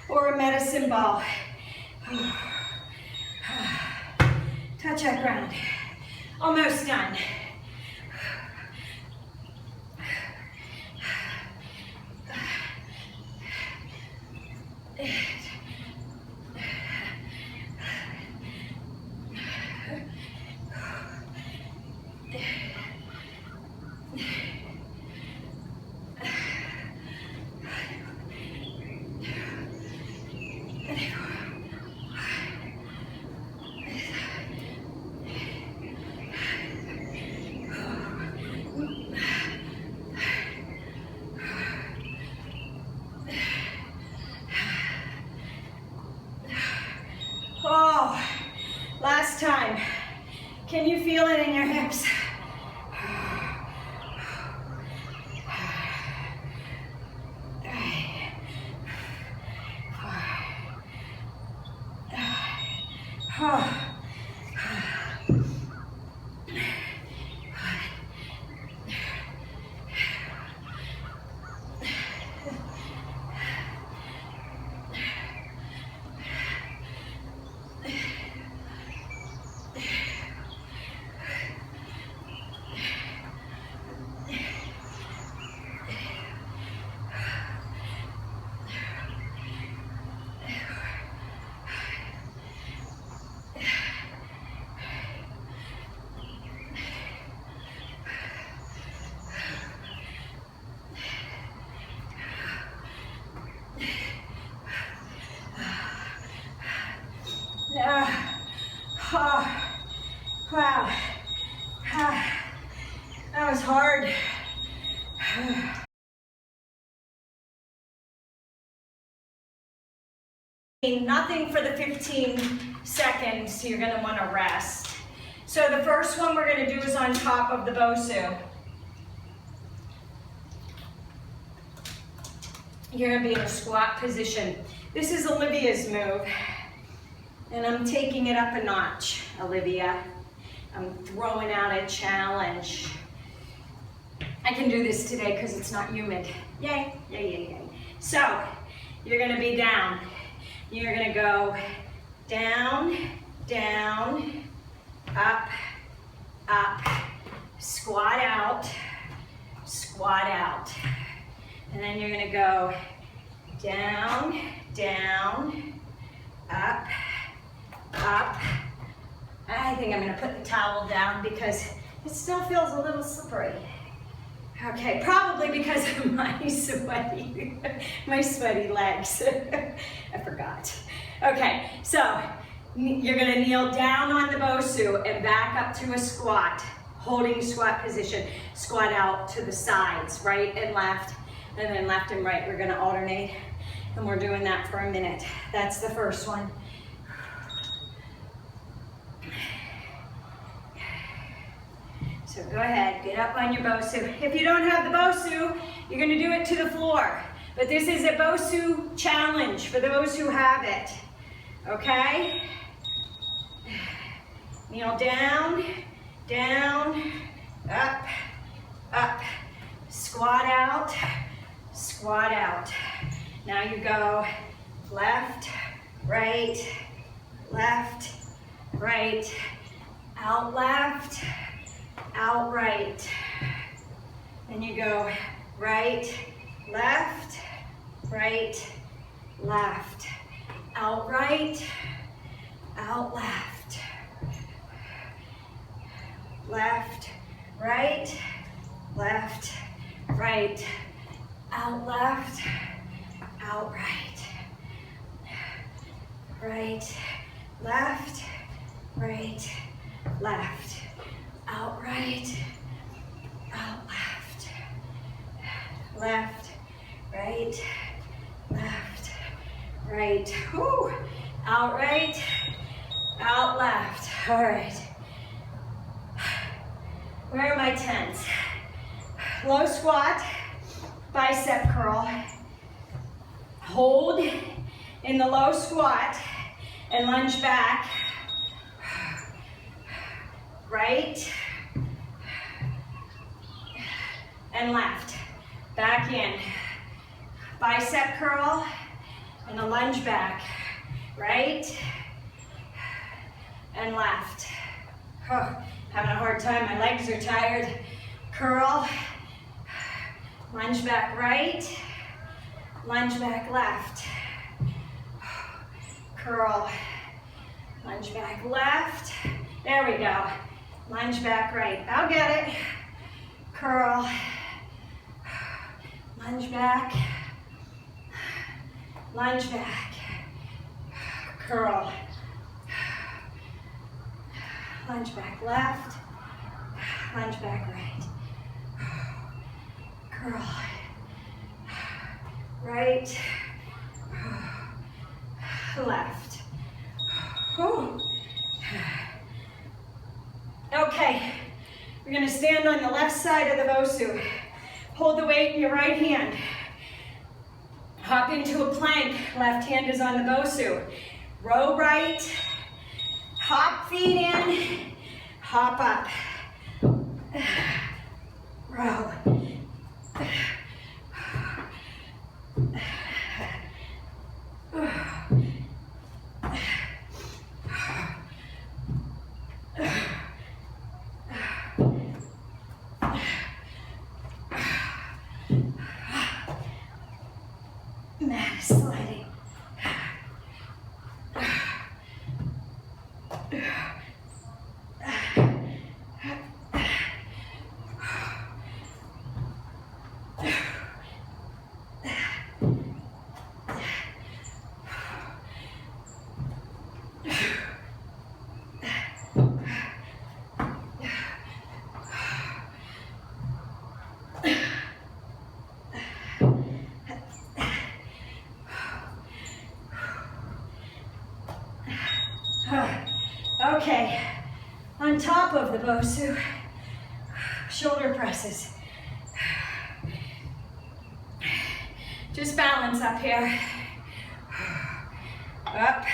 or a medicine ball. Touch that ground. Almost done. Oh, last time. Can you feel it in your hips? Wow, that was hard. Nothing for the 15 seconds, you're gonna wanna rest. So the first one we're gonna do is on top of the Bosu. You're gonna be in a squat position. This is Olivia's move, and I'm taking it up a notch, Olivia. I'm throwing out a challenge. I can do this today because it's not humid. Yay, yay, yay, yay. So, you're gonna be down. You're gonna go down, down, up, up, squat out, and then you're gonna go down, down, up, up. I think I'm gonna put the towel down because it still feels a little slippery. Okay, probably because of my sweaty legs. I forgot. Okay, so you're gonna kneel down on the Bosu and back up to a squat, holding squat position. Squat out to the sides, right and left, and then left and right. We're gonna alternate, and we're doing that for a minute. That's the first one. So go ahead, get up on your Bosu. If you don't have the Bosu, you're gonna do it to the floor. But this is a Bosu challenge for those who have it, okay? Kneel down, down, up, up. Squat out, squat out. Now you go left, right, out left, out right. Then you go right, left, out right, out left, right, out left, out right, left, out right, out left, right, whoo, out right, out left. All right. Where are my 10s? Low squat, bicep curl. Hold in the low squat, and lunge back. Right and left. Back in. Bicep curl and a lunge back. Right and left. Oh, having a hard time, my legs are tired. Curl, lunge back right, lunge back left. Curl, lunge back left. There we go. Lunge back right. I'll get it. Curl, lunge back, lunge back. Curl, lunge back left, lunge back right. Curl, right, left. Okay, we're going to stand on the left side of the Bosu. Hold the weight in your right hand. Hop into a plank. Left hand is on the Bosu. Row right. Hop feet in. Hop up. Row. Mat is sliding. Okay, on top of the Bosu, shoulder presses. Just balance up here. Up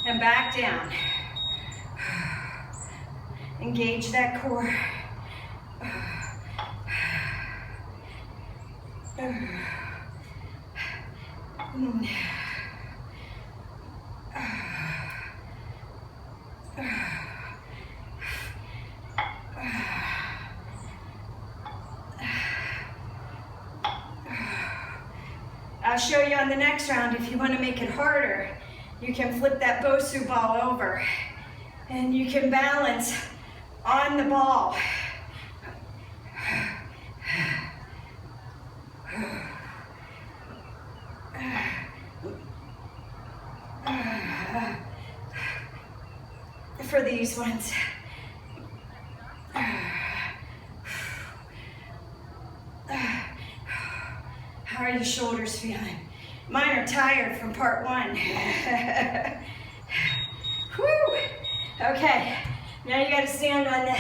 and back down. Engage that core. I'll show you on the next round. If you want to make it harder, you can flip that Bosu ball over and you can balance on the ball. For these ones. How are your shoulders feeling? Mine are tired from part one. Whew. Okay, now you gotta stand on the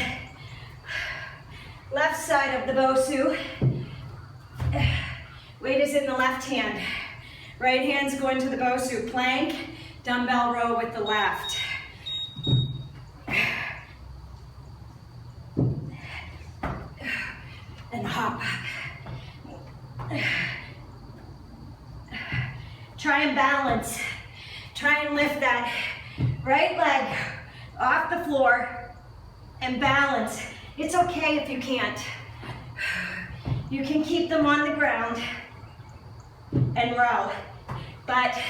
left side of the Bosu. Weight is in the left hand. Right hand's going to the Bosu. Plank, dumbbell row with the left. And hop up. Try and balance. Try and lift that right leg off the floor and balance. It's okay if you can't. You can keep them on the ground and row, but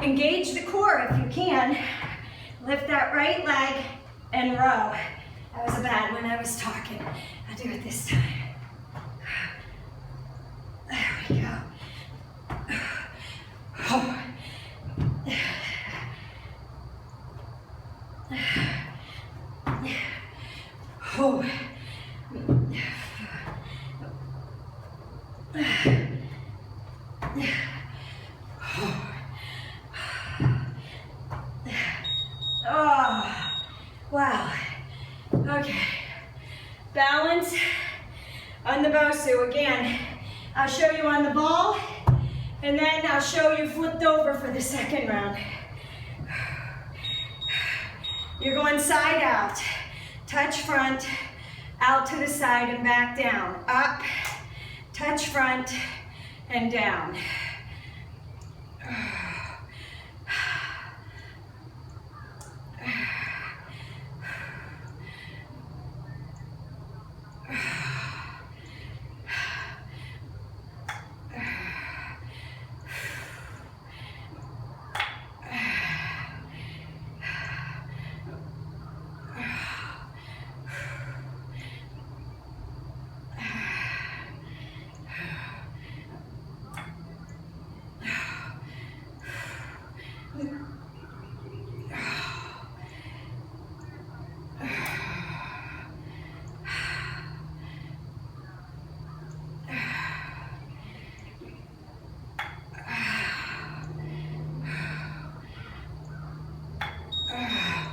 engage the core if you can. Lift that right leg and row. That was a bad one, I was talking. I'll do it this time. There we go. Oh. Oh. Oh. Wow. Okay. Balance on the Bosu again. I'll show you on the ball, and then I'll show you flipped over for the second round. You're going side out. Touch front, out to the side and back down. Up, touch front, and down.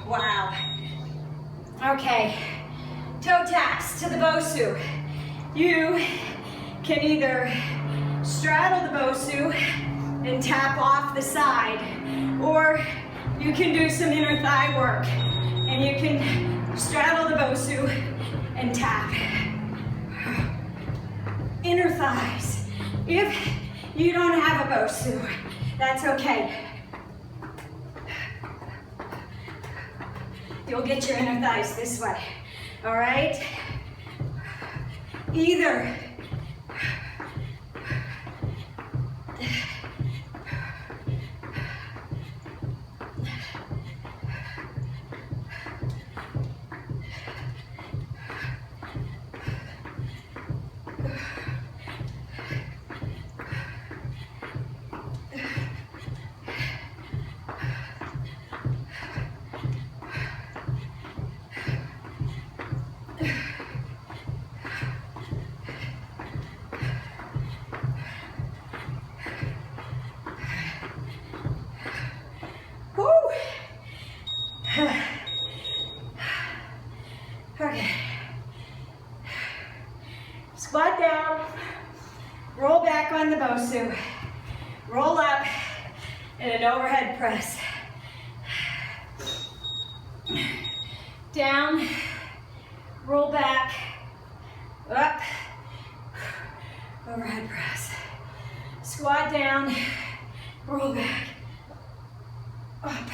Wow. Okay, toe taps to the Bosu. You can either straddle the Bosu and tap off the side, or you can do some inner thigh work and you can straddle the Bosu and tap. Inner thighs. If you don't have a Bosu, that's okay. You'll get your inner thighs this way, all right? Either okay. Squat down, roll back on the Bosu, roll up in an overhead press. Down, roll back, up, overhead press. Squat down, roll back, up,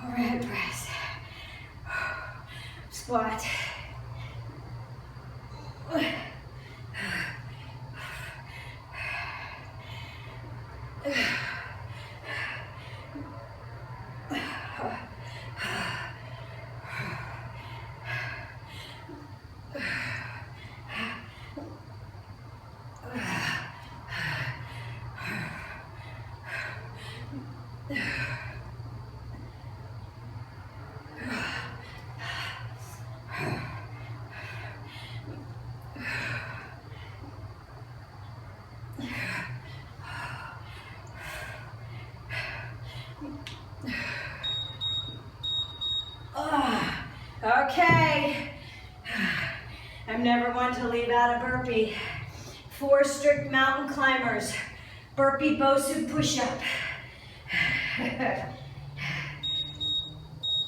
overhead press. Squat. Okay, I'm never one to leave out a burpee. 4 strict mountain climbers. Burpee Bosu push-up.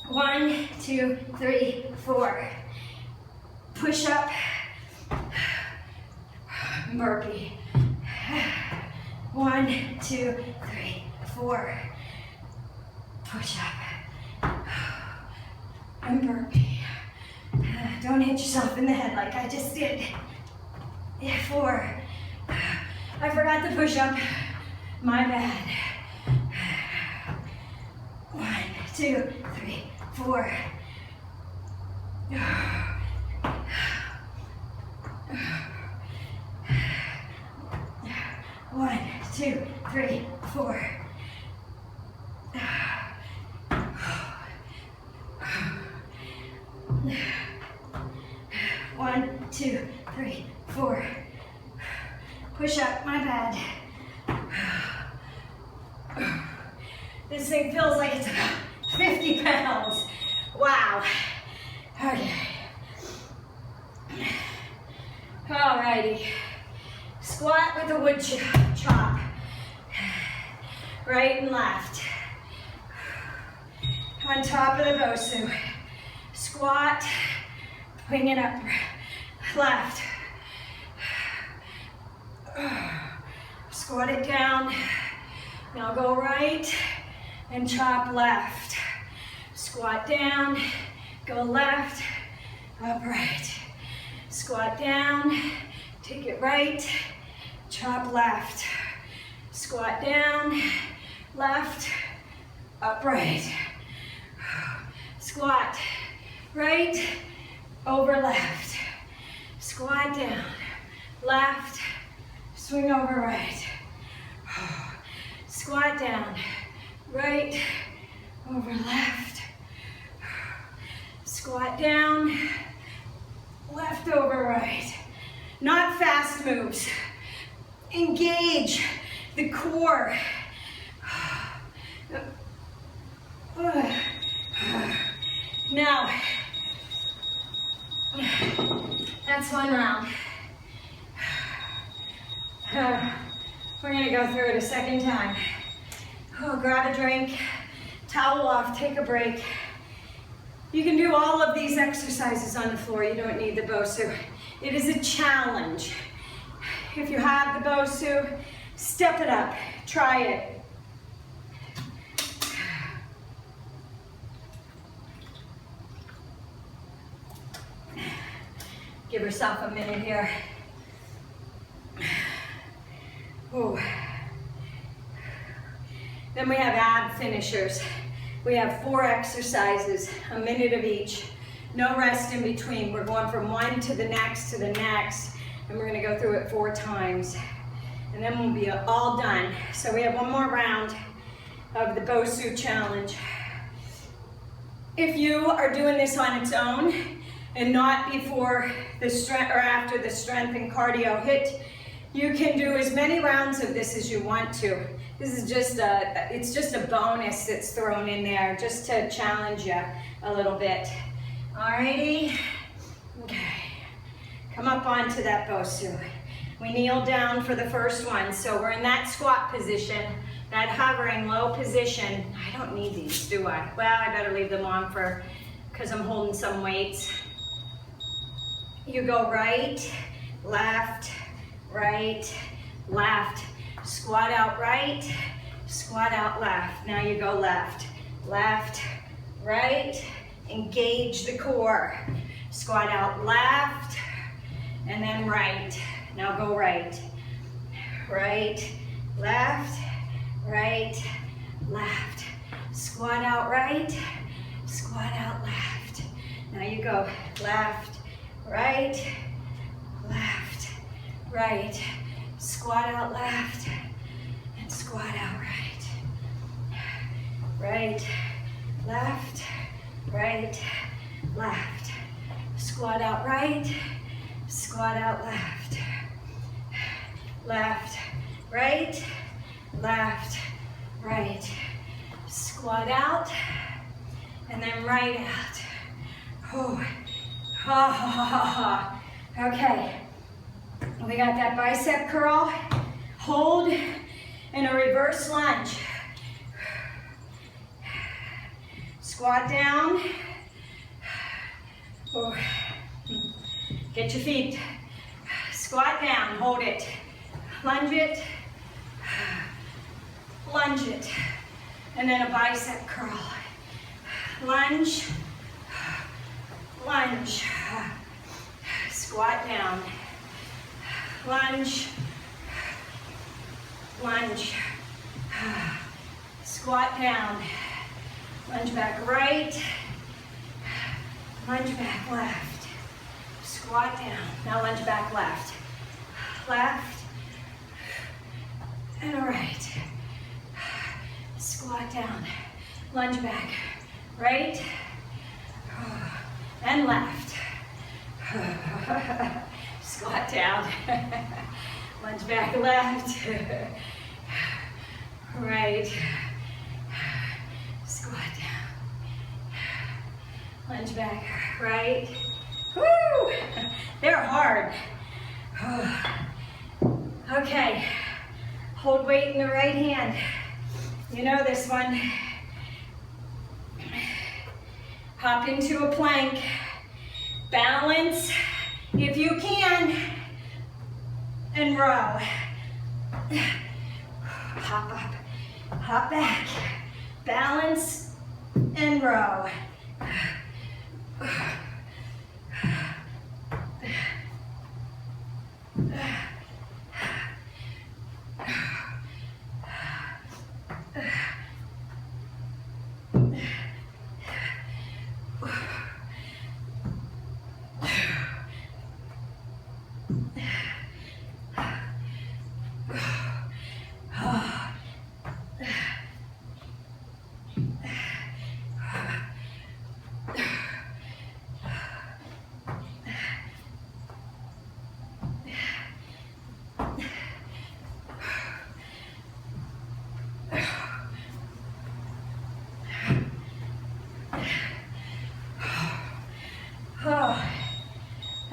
1, 2, 3, 4. Push-up, burpee. 1, 2, 3, 4. Push-up and burpee. Don't hit yourself in the head like I just did. 4. I forgot the push-up. My bad. 1, 2, 3, 4. 1, 2, 3, 4. 1, 2, 3, 4. Push up, my bad. This thing feels like it's about 50 pounds. Wow. Okay. Alrighty. Squat with a wood chop. Right and left. on top of the Bosu. Squat, bring it up, left. Squat it down. Now go right and chop left. Squat down, go left, upright. Squat down, take it right, chop left. Squat down, left, upright. Squat, right, over left. Squat down, left, swing over right. Squat down, right, over left. Squat down, left over right. Not fast moves. Engage the core. Now, that's one round. We're gonna go through it a second time. Grab a drink, towel off, take a break. You can do all of these exercises on the floor. You don't need the Bosu. It is a challenge. If you have the Bosu, step it up, try it. Give yourself a minute here. Ooh. Then we have ab finishers. We have 4 exercises, a minute of each. No rest in between. We're going from one to the next, and we're gonna go through it 4 times. And then we'll be all done. So we have one more round of the Bosu challenge. If you are doing this on its own and not before the strength or after the strength and cardio HIIT, you can do as many rounds of this as you want to. This is just it's just a bonus that's thrown in there just to challenge you a little bit. Alrighty, okay. Come up onto that Bosu. We kneel down for the first one. So we're in that squat position, that hovering low position. I don't need these, do I? Well, I better leave them on because I'm holding some weights. You go right, left, left. Squat out right, squat out left. Now you go left, right. Engage the core. Squat out left, and then right. Now go right, left, left. Squat out right, squat out left. Now you go left, right. Squat out left, and squat out right. Left, left. Squat out right, squat out left. Left, right. Squat out, and then right out. Oh. Okay. We got that bicep curl, hold, and a reverse lunge. Squat down. Oh. Get your feet. Squat down, hold it. Lunge it. And then a bicep curl. Lunge. Squat down. Lunge. Squat down. Lunge back right. Lunge back left. Squat down. Now lunge back left. And a right. Squat down. Lunge back. Right. And left. Squat down. Lunge back left. Right. Squat down. Lunge back right. Woo! They're hard. Okay. Hold weight in the right hand. You know this one. Hop into a plank. Balance if you can, and row. Hop up, hop back. Balance and row.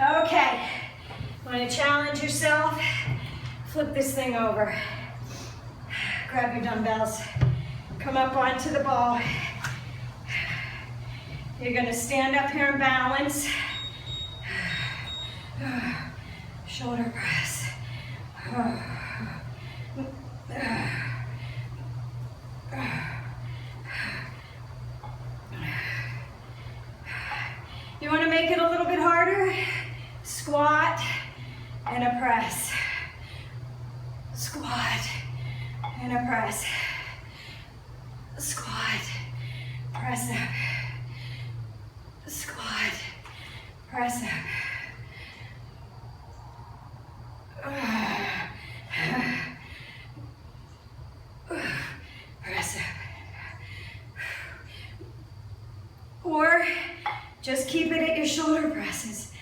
Okay, want to challenge yourself? Flip this thing over. Grab your dumbbells. Come up onto the ball. You're going to stand up here and balance. Shoulder press. You want to make it a little bit harder? Squat and a press. Squat and a press. Squat, press up. Squat, press up. Press up. Or just keep it at your shoulder presses.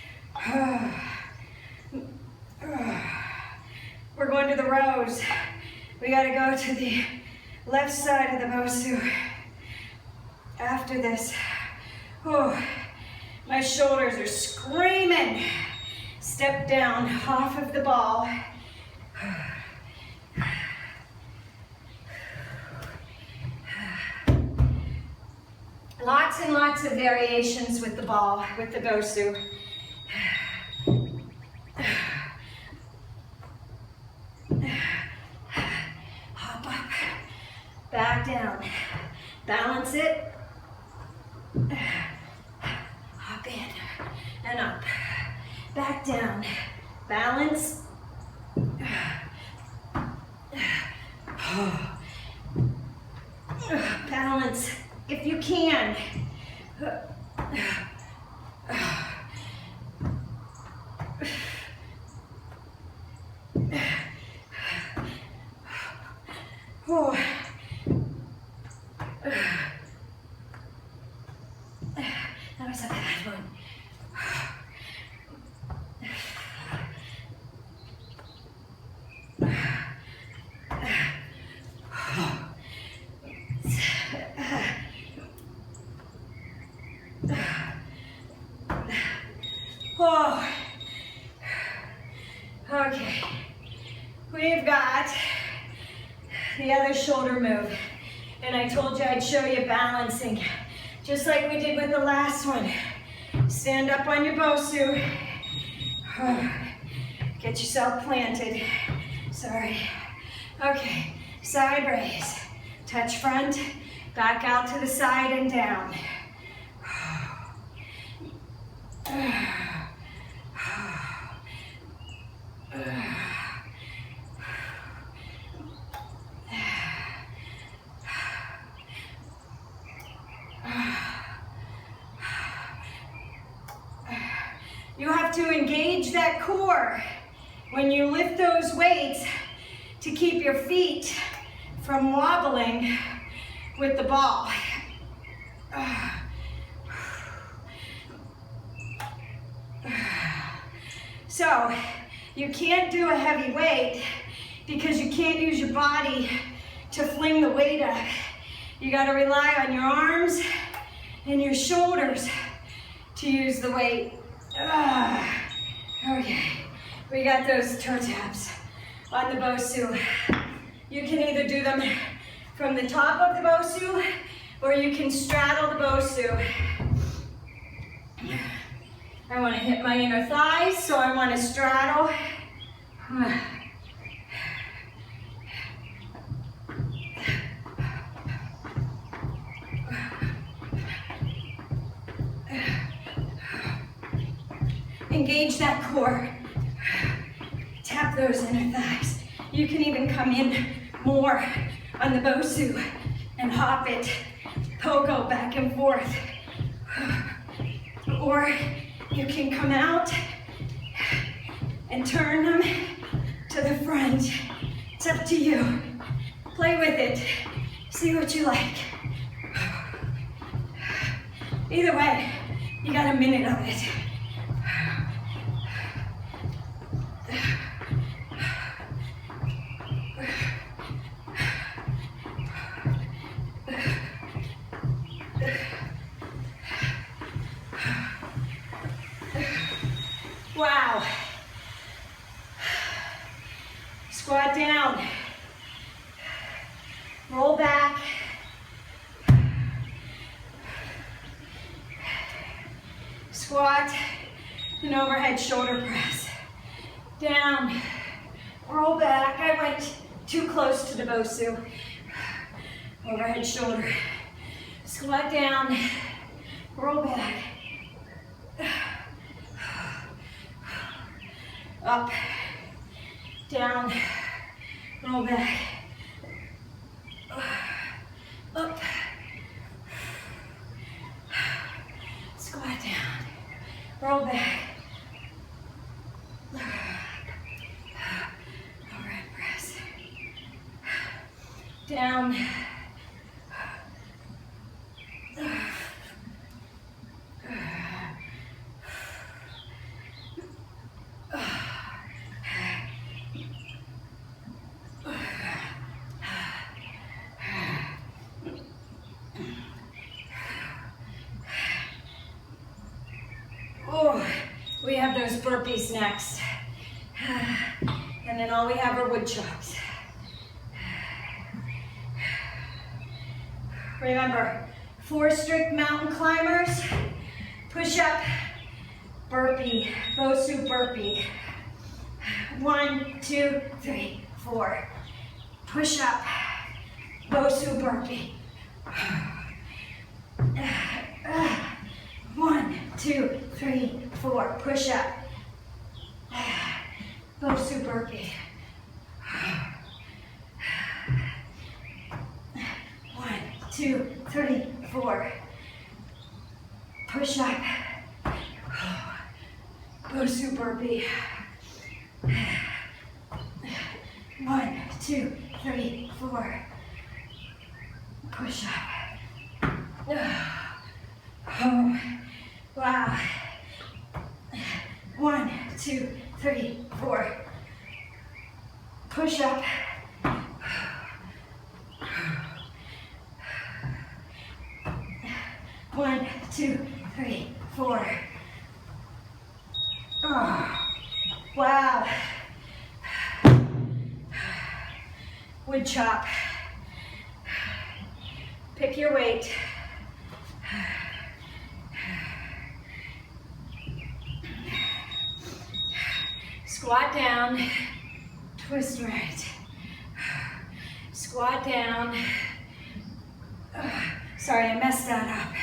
We're going to the rows. We gotta go to the left side of the Bosu. After this, my shoulders are screaming. Step down off of the ball. Lots and lots of variations with the ball, with the Bosu. Hop up, back down, balance it, hop in and up, back down, balance, balance if you can. That was a bad one. Okay, we've got the other shoulder move, and I told you I'd show you balancing, just like we did with the last one. Stand up on your Bosu. Get yourself planted. Sorry. Okay, side raise. Touch front, back out to the side and down. You have to engage that core when you lift those weights to keep your feet from wobbling with the ball. So, you can't do a heavy weight because you can't use your body to fling the weight up. You gotta rely on your arms and your shoulders to use the weight. Okay, we got those toe taps on the Bosu. You can either do them from the top of the Bosu or you can straddle the Bosu. I want to hit my inner thighs, so I want to straddle. Engage that core. Tap those inner thighs. You can even come in more on the Bosu and hop it. Pogo back and forth. Or you can come out and turn them to the front. It's up to you. Play with it. See what you like. Either way, you got a minute of it. Wow. Squat down. Roll back. Squat and overhead shoulder press. Down. Roll back. I went too close to the Bosu. Overhead shoulder. Squat down. Roll back. Up, down, roll back, up, squat down, roll back, overhead press, down, we have those burpees next. And then all we have are wood chops. Remember, 4 strict mountain climbers, push up, burpee, Bosu burpee. 1, 2, 3, 4. Push up, Bosu burpee. 1, 2, 3, 4. Push up. Bosu burpee. 1, 2, 3, 4. Push up. Bosu burpee. 1, 2, 3, 4. Push up. Oh, wow. 1, 2, 3, 4. Push up. 1, 2, 3, 4. Oh, wow. Wood chop. Pick your weight. Squat down, twist right. Squat down. Sorry, I messed that up.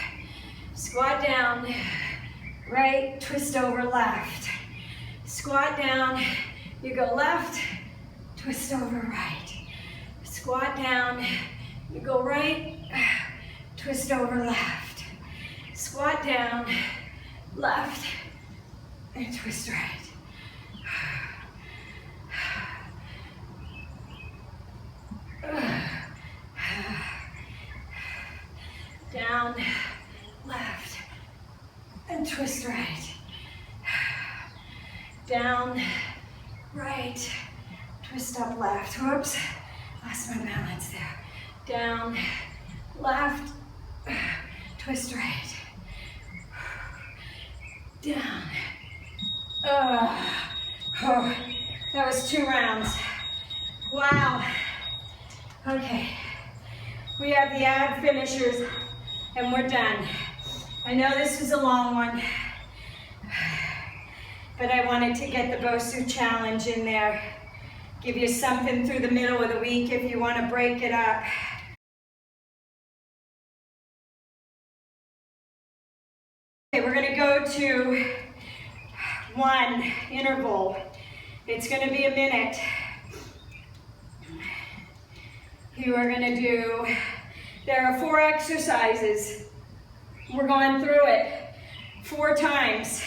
Squat down, right, twist over left. Squat down, you go left, twist over right. Squat down, you go right, twist over left. Squat down, left, and twist right. Down, left, and twist right. Down, right, twist up left. Whoops, lost my balance there. Down, left, twist right. Down. Oh, that was 2 rounds. Wow. Okay, we have the ab finishers and we're done. I know this is a long one, but I wanted to get the Bosu challenge in there. Give you something through the middle of the week if you want to break it up. Okay, we're going to go to one interval. It's going to be a minute. You are going to do, there are 4 exercises. We're going through it 4 times.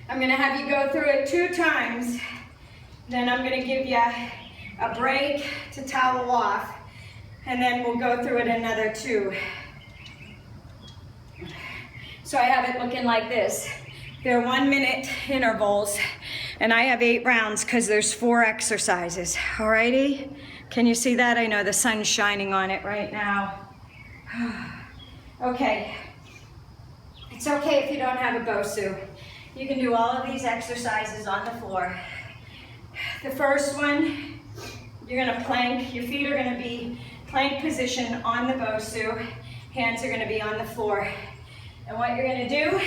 I'm going to have you go through it 2 times. Then I'm going to give you a break to towel off. And then we'll go through it another 2. So I have it looking like this. They're 1-minute intervals. And I have 8 rounds because there's 4 exercises. Alrighty? Can you see that? I know the sun's shining on it right now. Okay. It's okay if you don't have a Bosu. You can do all of these exercises on the floor. The first one, you're going to plank. Your feet are going to be plank position on the Bosu. Hands are going to be on the floor. And what you're going to do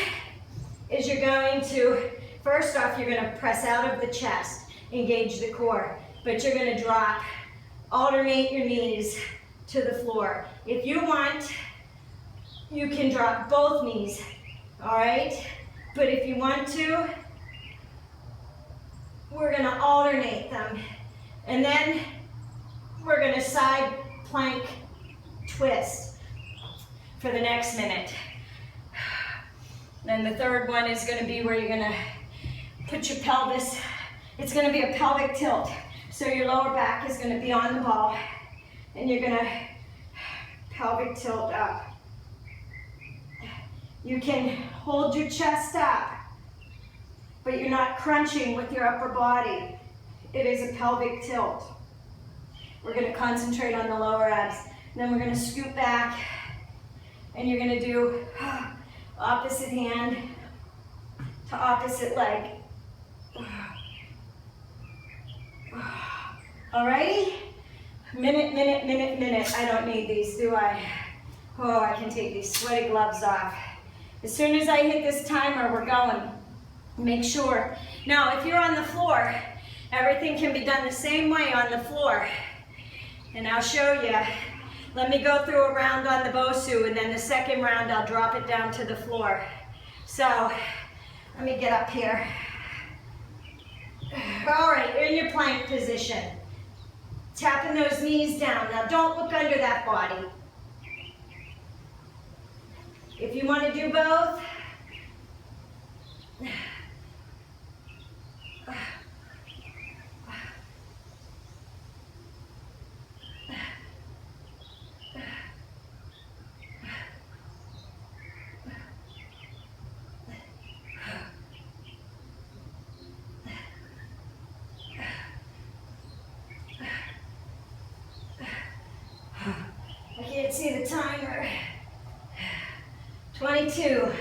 is you're going to, first off, you're going to press out of the chest, engage the core. But you're going to drop, alternate your knees to the floor. If you want, you can drop both knees, all right? But if you want to, we're going to alternate them. And then we're going to side plank twist for the next minute. Then the third one is going to be where you're going to put your pelvis. It's going to be a pelvic tilt. So your lower back is going to be on the ball. And you're going to pelvic tilt up. You can hold your chest up, but you're not crunching with your upper body. It is a pelvic tilt. We're going to concentrate on the lower abs. Then we're going to scoot back, and you're going to do opposite hand to opposite leg. Alrighty? Minute, minute, minute, minute. I don't need these, do I? Oh, I can take these sweaty gloves off. As soon as I hit this timer, we're going. Make sure. Now, if you're on the floor, everything can be done the same way on the floor. And I'll show you. Let me go through a round on the Bosu, and then the second round, I'll drop it down to the floor. So, let me get up here. All right, you're in your plank position. Tapping those knees down. Now, don't look under that body. If you want to do both, I can't see the timer. 22.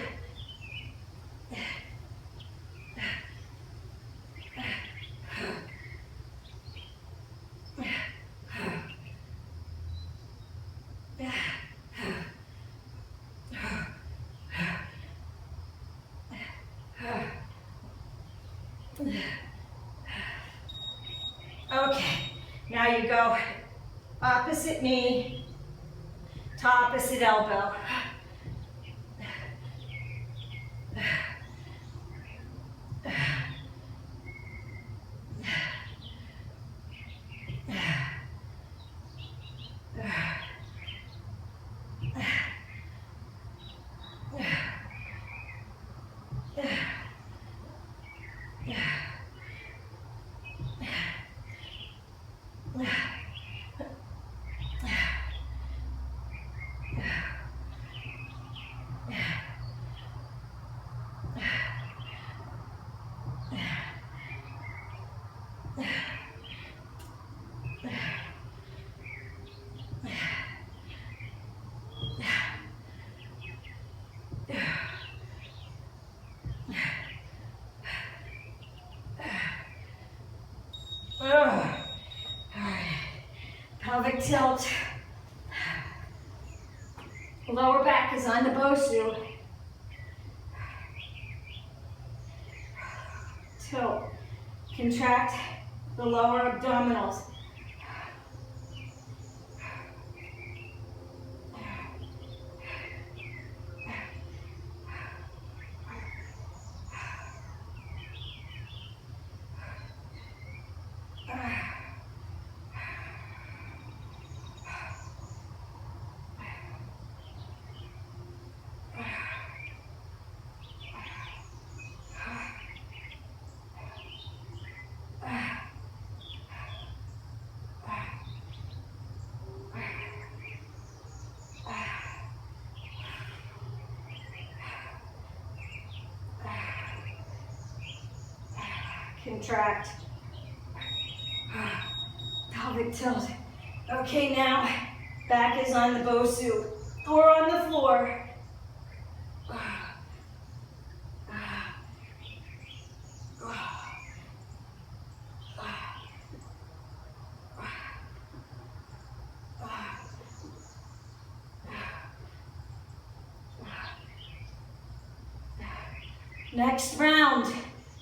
Okay, now you go opposite knee to opposite elbow. Pelvic tilt. Lower back is on the Bosu. Tilt. Contract the lower abdominals. Contract. Pelvic tilt. Okay, now back is on the Bosu or on the floor. Next round,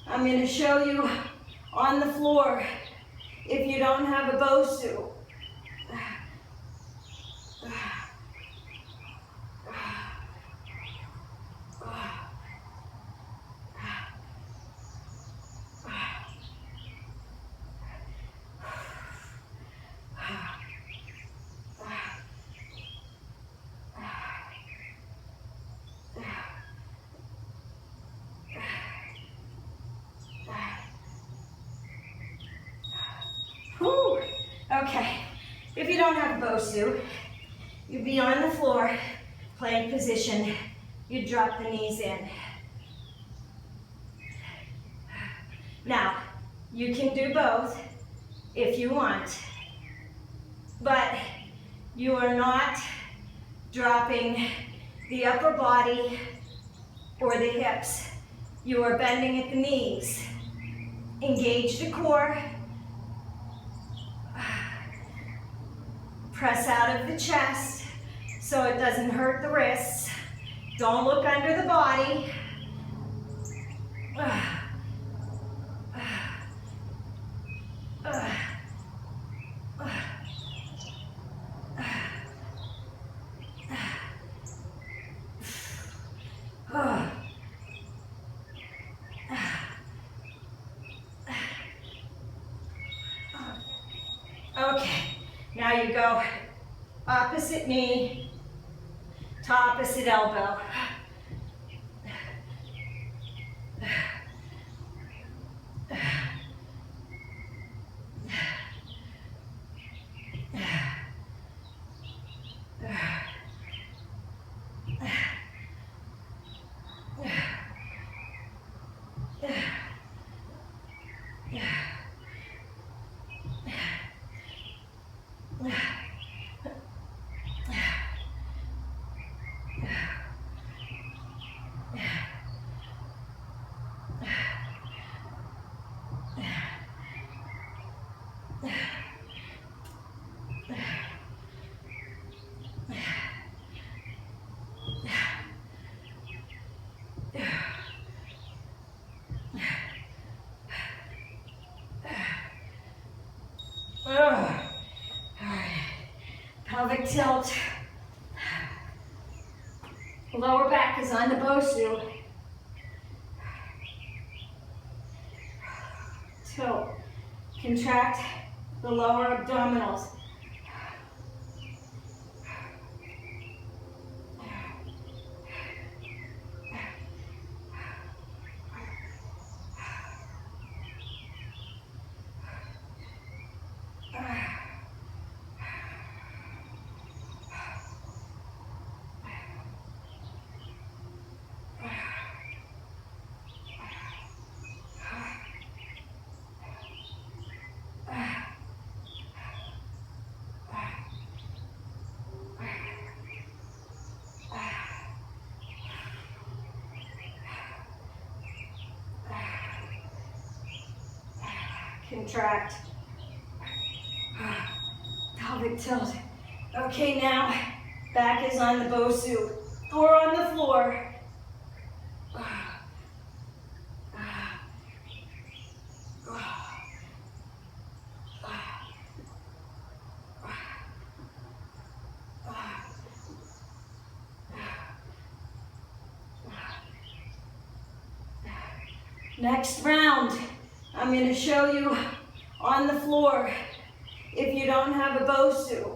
I'm going to show you on the floor if you don't have a Bosu. Whew. Okay, if you don't have a Bosu, you'd be on the floor, plank position. You drop the knees in. Now, you can do both if you want, but you are not dropping the upper body or the hips. You are bending at the knees. Engage the core. Press out of the chest so it doesn't hurt the wrists. Don't look under the body. Okay, now you go opposite knee to opposite elbow. Pelvic tilt. Lower back is on the Bosu. Tilt. Contract the lower abdominals. Contract. Pelvic tilt. Okay, now Back is on the Bosu or on the floor. Next round, I'm going to show you on the floor if you don't have a Bosu.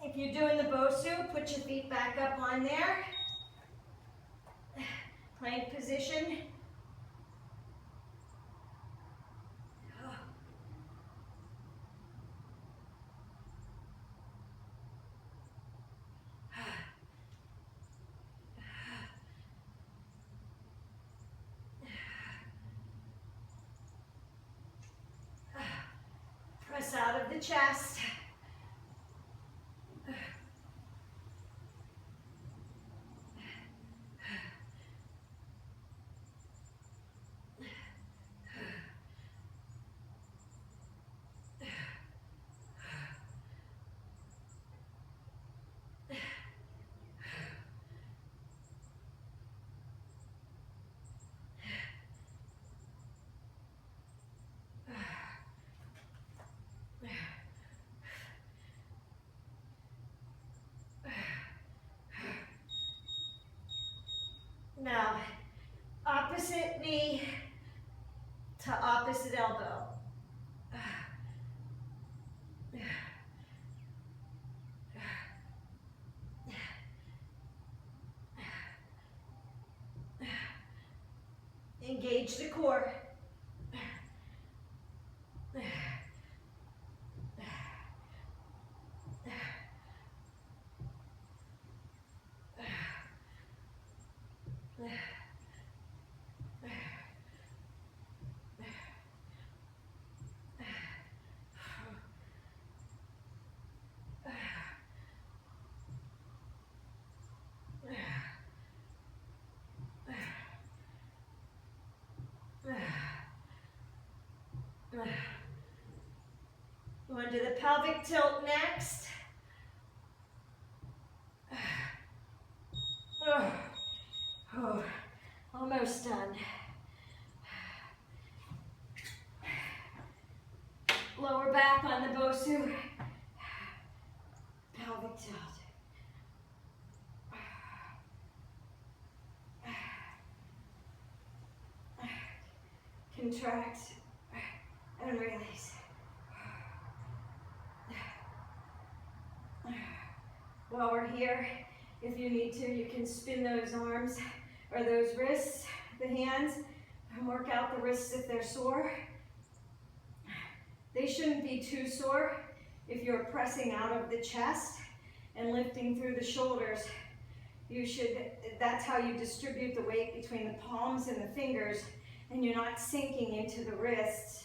If you're doing the Bosu, put your feet back up on there. Plank position. Press out of the chest. Now, opposite knee to opposite elbow. Engage the core. We're going to do the pelvic tilt next. Almost done. Lower back on the Bosu. Pelvic tilt. Contract and release. While we're here, if you need to, you can spin those arms or those wrists, the hands, and work out the wrists if they're sore. They shouldn't be too sore if you're pressing out of the chest and lifting through the shoulders. That's how you distribute the weight between the palms and the fingers, and you're not sinking into the wrists.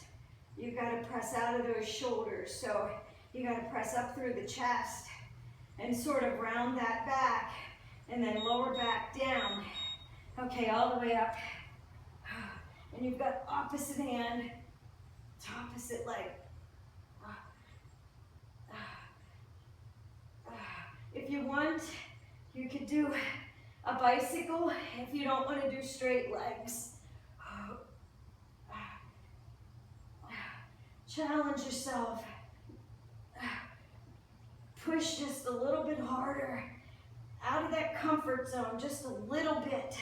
You've got to press out of those shoulders. So you got to press up through the chest and sort of round that back and then lower back down. Okay, all the way up. And you've got opposite hand to opposite leg. If you want, you could do a bicycle if you don't want to do straight legs. Challenge yourself. Push just a little bit harder. Out of that comfort zone, just a little bit.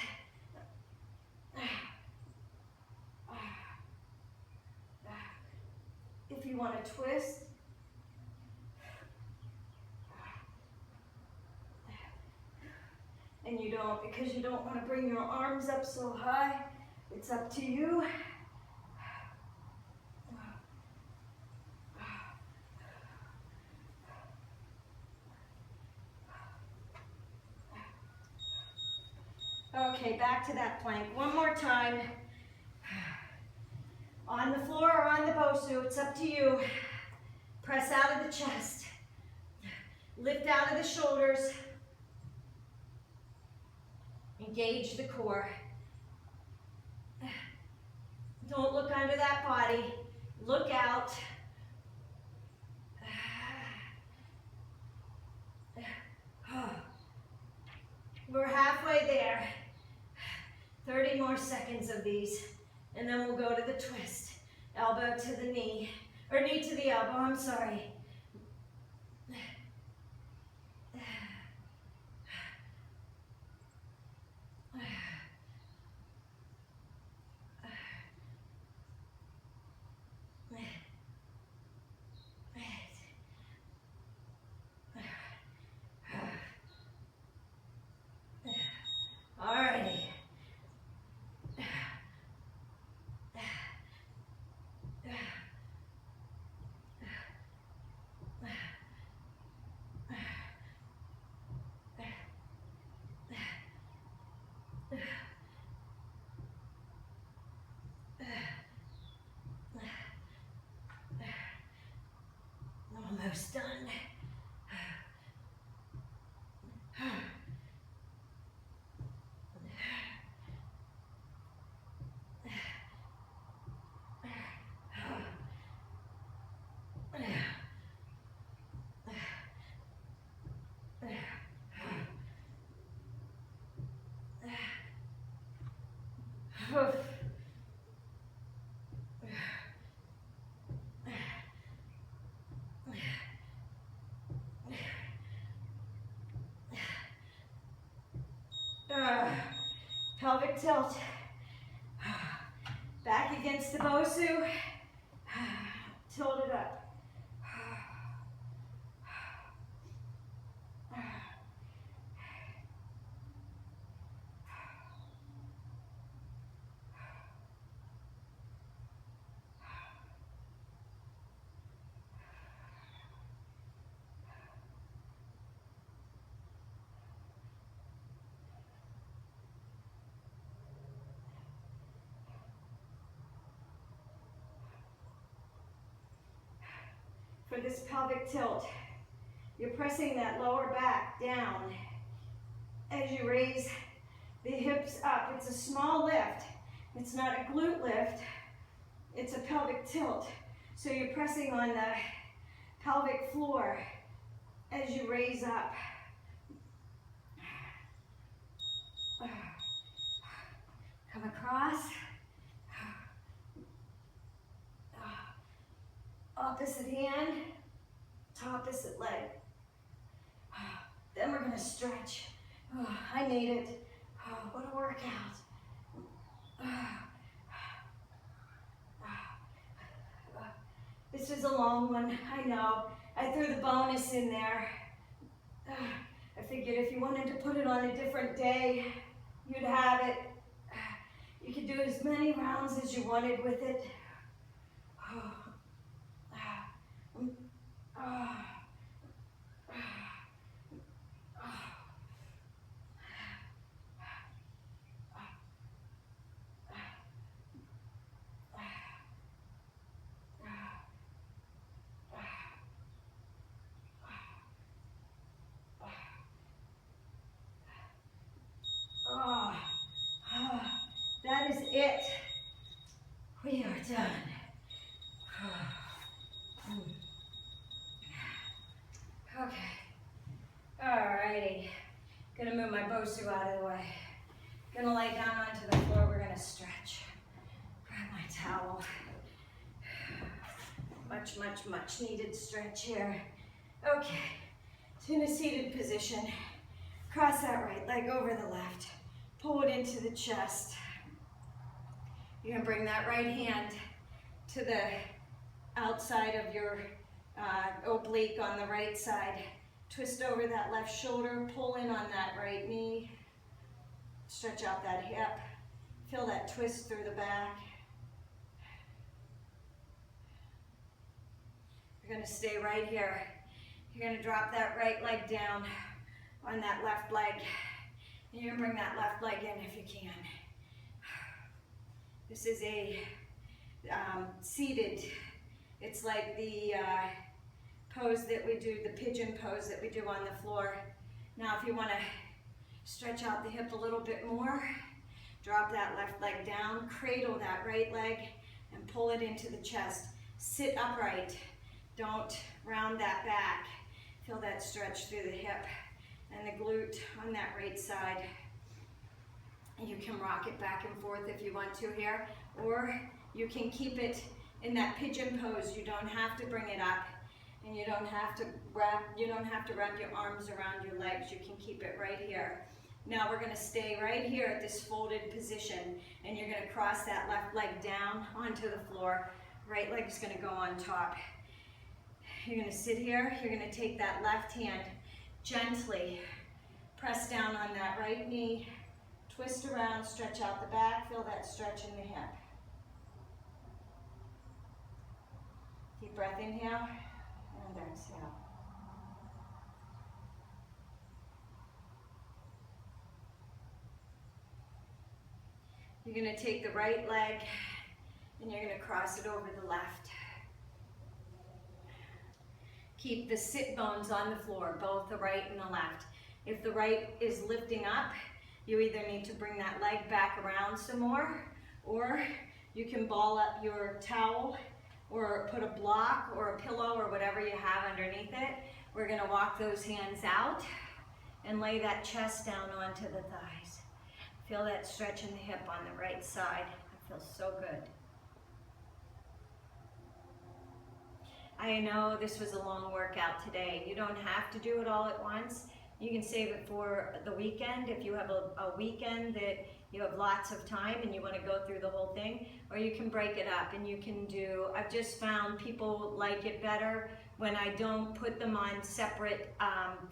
If you want to twist, and you don't, because you don't want to bring your arms up so high, it's up to you. Okay, back to that plank. One more time. On the floor or on the Bosu, it's up to you. Press out of the chest. Lift out of the shoulders. Engage the core. Don't look under that body. Look out. We're halfway there. 30 more seconds of these, and then we'll go to the twist. Elbow to the knee, or knee to the elbow, I'm sorry. Alrighty. Almost done. Pelvic tilt. Back against the Bosu. Tilt it up. For this pelvic tilt, you're pressing that lower back down as you raise the hips up. It's a small lift. It's not a glute lift. It's a pelvic tilt. So you're pressing on the pelvic floor as you raise up. Come across. Opposite hand to opposite leg. Then we're going to stretch. I made it. What a workout. This is a long one, I know. I threw the bonus in there. I figured if you wanted to put it on a different day, you'd have it. You could do as many rounds as you wanted with it. That is it. We are done. Okay. Alrighty. Gonna move my Bosu out of the way. Gonna lay down onto the floor. We're gonna stretch. Grab my towel. Much, much, much needed stretch here. Okay. So in a seated position. Cross that right leg over the left. Pull it into the chest. You're gonna bring that right hand to the outside of your oblique on the right side. Twist over that left shoulder, pull in on that right knee. Stretch out that hip. Feel that twist through the back. You're gonna stay right here. You're gonna drop that right leg down on that left leg. And you're gonna bring that left leg in if you can. This is a seated, it's like the pose that we do, the pigeon pose that we do on the floor. Now if you wanna stretch out the hip a little bit more, drop that left leg down, cradle that right leg, and pull it into the chest. Sit upright, don't round that back. Feel that stretch through the hip and the glute on that right side. You can rock it back and forth if you want to here, or you can keep it in that pigeon pose. You don't have to bring it up, and you don't have to wrap your arms around your legs. You can keep it right here. Now we're gonna stay right here at this folded position, and you're gonna cross that left leg down onto the floor. Right leg's gonna go on top. You're gonna sit here, you're gonna take that left hand, gently press down on that right knee, twist around, stretch out the back, feel that stretch in the hip. Deep breath, inhale, and exhale. You're gonna take the right leg and you're gonna cross it over the left. Keep the sit bones on the floor, both the right and the left. If the right is lifting up, you either need to bring that leg back around some more, or you can ball up your towel or put a block or a pillow or whatever you have underneath it. We're gonna walk those hands out and lay that chest down onto the thighs. Feel that stretch in the hip on the right side. It feels so good. I know this was a long workout today. You don't have to do it all at once. You can save it for the weekend if you have a weekend that you have lots of time and you want to go through the whole thing, or you can break it up and you can do, I've just found people like it better when I don't put them on separate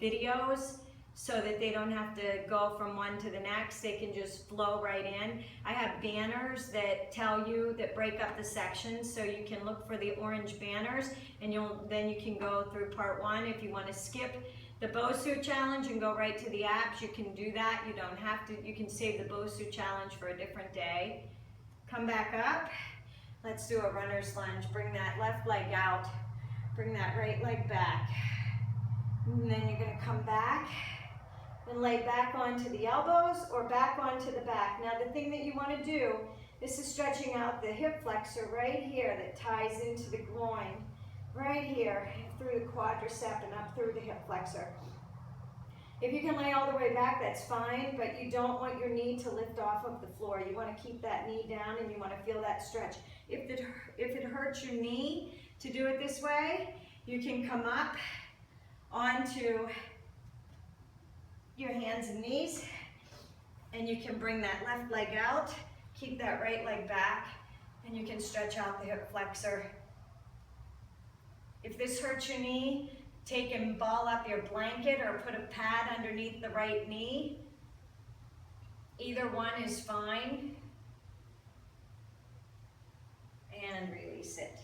videos, so that they don't have to go from one to the next. They can just flow right in. I have banners that tell you, that break up the sections, so you can look for the orange banners, and then you can go through part one. If you want to skip the Bosu challenge and go right to the abs, you can do that. You don't have to, you can save the Bosu challenge for a different day. Come back up. Let's do a runner's lunge. Bring that left leg out. Bring that right leg back. And then you're gonna come back and lay back onto the elbows or back onto the back. Now the thing that you want to do, this is stretching out the hip flexor right here that ties into the groin, right here through the quadricep and up through the hip flexor. If you can lay all the way back, that's fine, but you don't want your knee to lift off of the floor. You want to keep that knee down and you want to feel that stretch. If it hurts your knee to do it this way, you can come up onto your hands and knees, and you can bring that left leg out, keep that right leg back, and you can stretch out the hip flexor. If this hurts your knee, take and ball up your blanket or put a pad underneath the right knee. Either one is fine. And release it.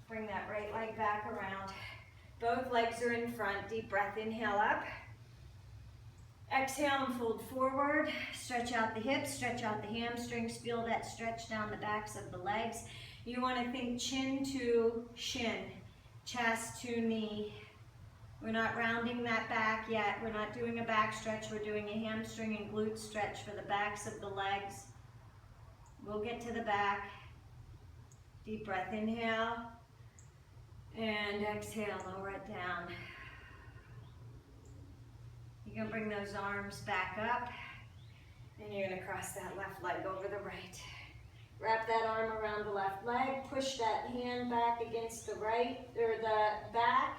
Bring that right leg back around. Both legs are in front. Deep breath, inhale up. Exhale and fold forward, stretch out the hips, stretch out the hamstrings, feel that stretch down the backs of the legs. You want to think chin to shin, chest to knee. We're not rounding that back yet. We're not doing a back stretch. We're doing a hamstring and glute stretch for the backs of the legs. We'll get to the back. Deep breath, inhale, and exhale, lower it down. You're going to bring those arms back up, and you're going to cross that left leg over the right. Wrap that arm around the left leg, push that hand back against the right, or the back,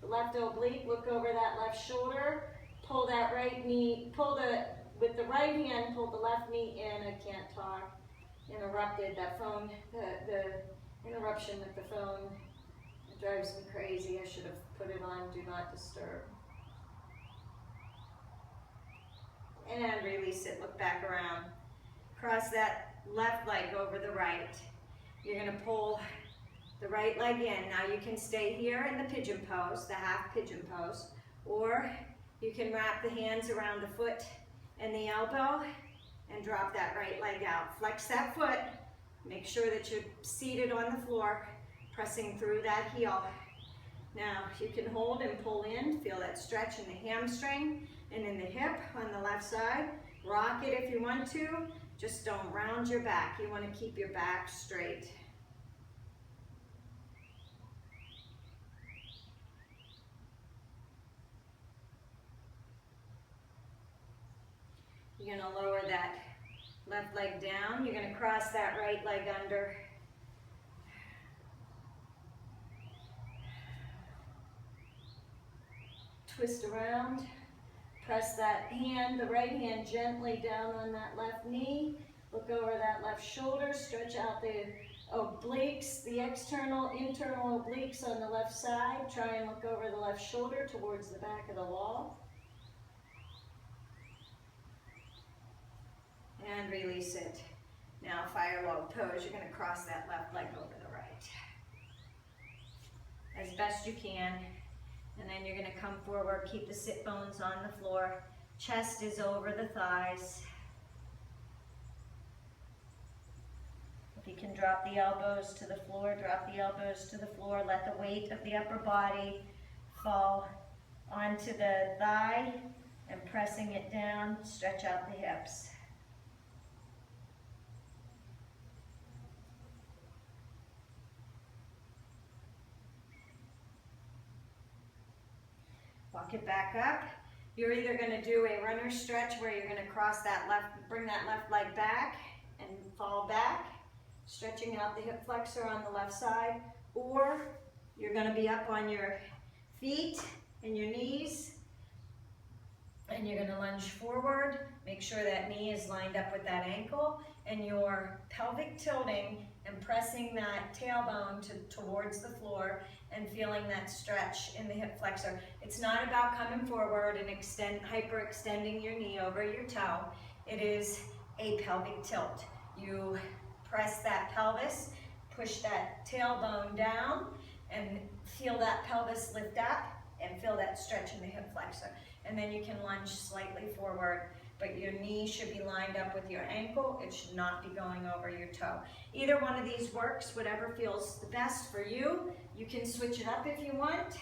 the left oblique, look over that left shoulder, pull that right knee, with the right hand, pull the left knee in. I can't talk. Interrupted, that phone, the interruption with the phone, it drives me crazy. I should have put it on Do Not Disturb. And release it, look back around. Cross that left leg over the right. You're gonna pull the right leg in. Now you can stay here in the pigeon pose, the half pigeon pose, or you can wrap the hands around the foot and the elbow, and drop that right leg out. Flex that foot. Make sure that you're seated on the floor, pressing through that heel. Now, you can hold and pull in. Feel that stretch in the hamstring and in the hip on the left side. Rock it if you want to. Just don't round your back. You want to keep your back straight. You're going to lower that left leg down. You're going to cross that right leg under. Twist around. Press that hand, the right hand, gently down on that left knee. Look over that left shoulder. Stretch out the obliques, the external, internal obliques on the left side. Try and look over the left shoulder towards the back of the wall. And release it. Now fire log pose. You're going to cross that left leg over the right. As best you can. And then you're going to come forward. Keep the sit bones on the floor. Chest is over the thighs. If you can drop the elbows to the floor, drop the elbows to the floor. Let the weight of the upper body fall onto the thigh and pressing it down. Stretch out the hips. Walk it back up. You're either going to do a runner stretch where you're going to cross that left, bring that left leg back and fall back, stretching out the hip flexor on the left side, or you're going to be up on your feet and your knees, and you're going to lunge forward. Make sure that knee is lined up with that ankle, and you're pelvic tilting and pressing that tailbone towards the floor and feeling that stretch in the hip flexor. It's not about coming forward and hyperextending your knee over your toe. It is a pelvic tilt. You press that pelvis, push that tailbone down, and feel that pelvis lift up and feel that stretch in the hip flexor. And then you can lunge slightly forward, but your knee should be lined up with your ankle. It should not be going over your toe. Either one of these works, whatever feels the best for you. You can switch it up if you want.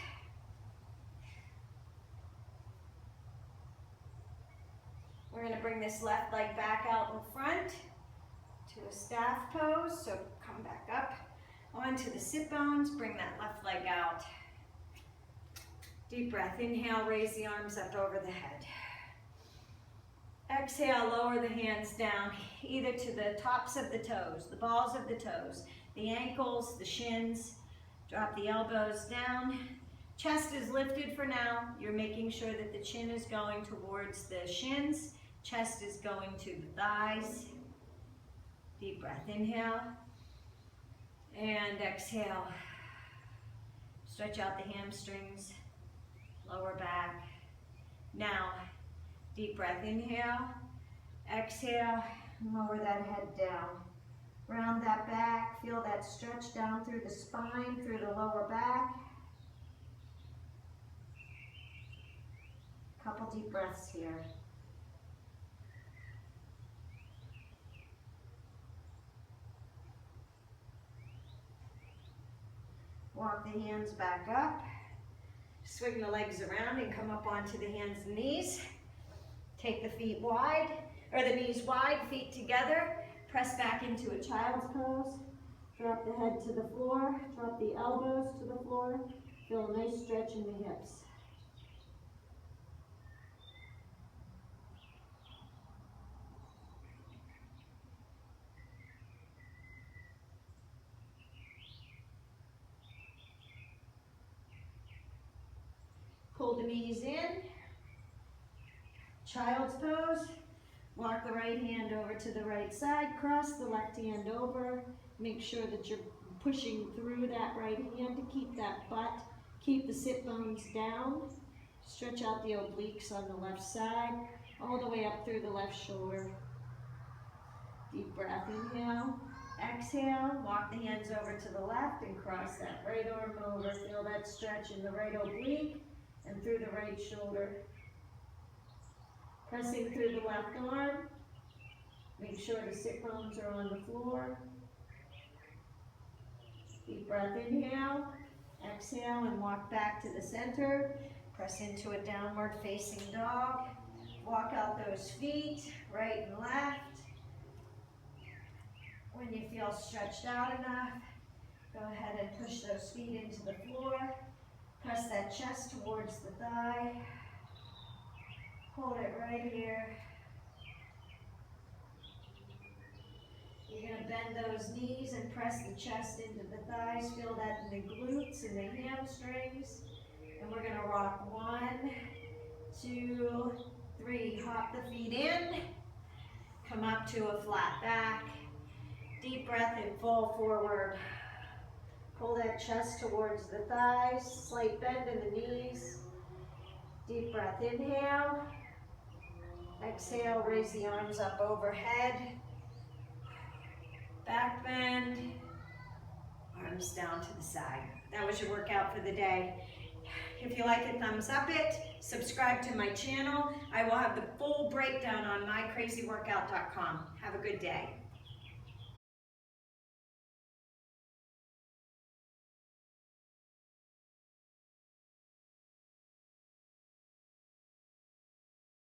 We're going to bring this left leg back out in front to a staff pose. So come back up onto the sit bones. Bring that left leg out. Deep breath. Inhale, raise the arms up over the head. Exhale, lower the hands down, either to the tops of the toes, the balls of the toes, the ankles, the shins. Drop the elbows down. Chest is lifted for now. You're making sure that the chin is going towards the shins. Chest is going to the thighs. Deep breath. Inhale. And exhale. Stretch out the hamstrings. Lower back. Now, deep breath, inhale, exhale, lower that head down. Round that back, feel that stretch down through the spine, through the lower back. Couple deep breaths here. Walk the hands back up. Swing the legs around and come up onto the hands and knees. Take the feet wide, or the knees wide, feet together. Press back into a child's pose. Drop the head to the floor. Drop the elbows to the floor. Feel a nice stretch in the hips. Pull the knees in. Child's pose. Walk the right hand over to the right side. Cross the left hand over. Make sure that you're pushing through that right hand to keep that butt. Keep the sit bones down. Stretch out the obliques on the left side, all the way up through the left shoulder. Deep breath, inhale. Exhale, walk the hands over to the left and cross that right arm over. Feel that stretch in the right oblique and through the right shoulder. Pressing through the left arm. Make sure the sit bones are on the floor. Deep breath, inhale. Exhale and walk back to the center. Press into a downward facing dog. Walk out those feet, right and left. When you feel stretched out enough, go ahead and push those feet into the floor. Press that chest towards the thigh. Hold it right here. You're going to bend those knees and press the chest into the thighs. Feel that in the glutes and the hamstrings. And we're going to rock 1, 2, 3. Hop the feet in. Come up to a flat back. Deep breath and fall forward. Pull that chest towards the thighs. Slight bend in the knees. Deep breath, inhale. Exhale, raise the arms up overhead. Back bend. Arms down to the side. That was your workout for the day. If you like it, thumbs up it. Subscribe to my channel. I will have the full breakdown on mycrazyworkout.com. Have a good day.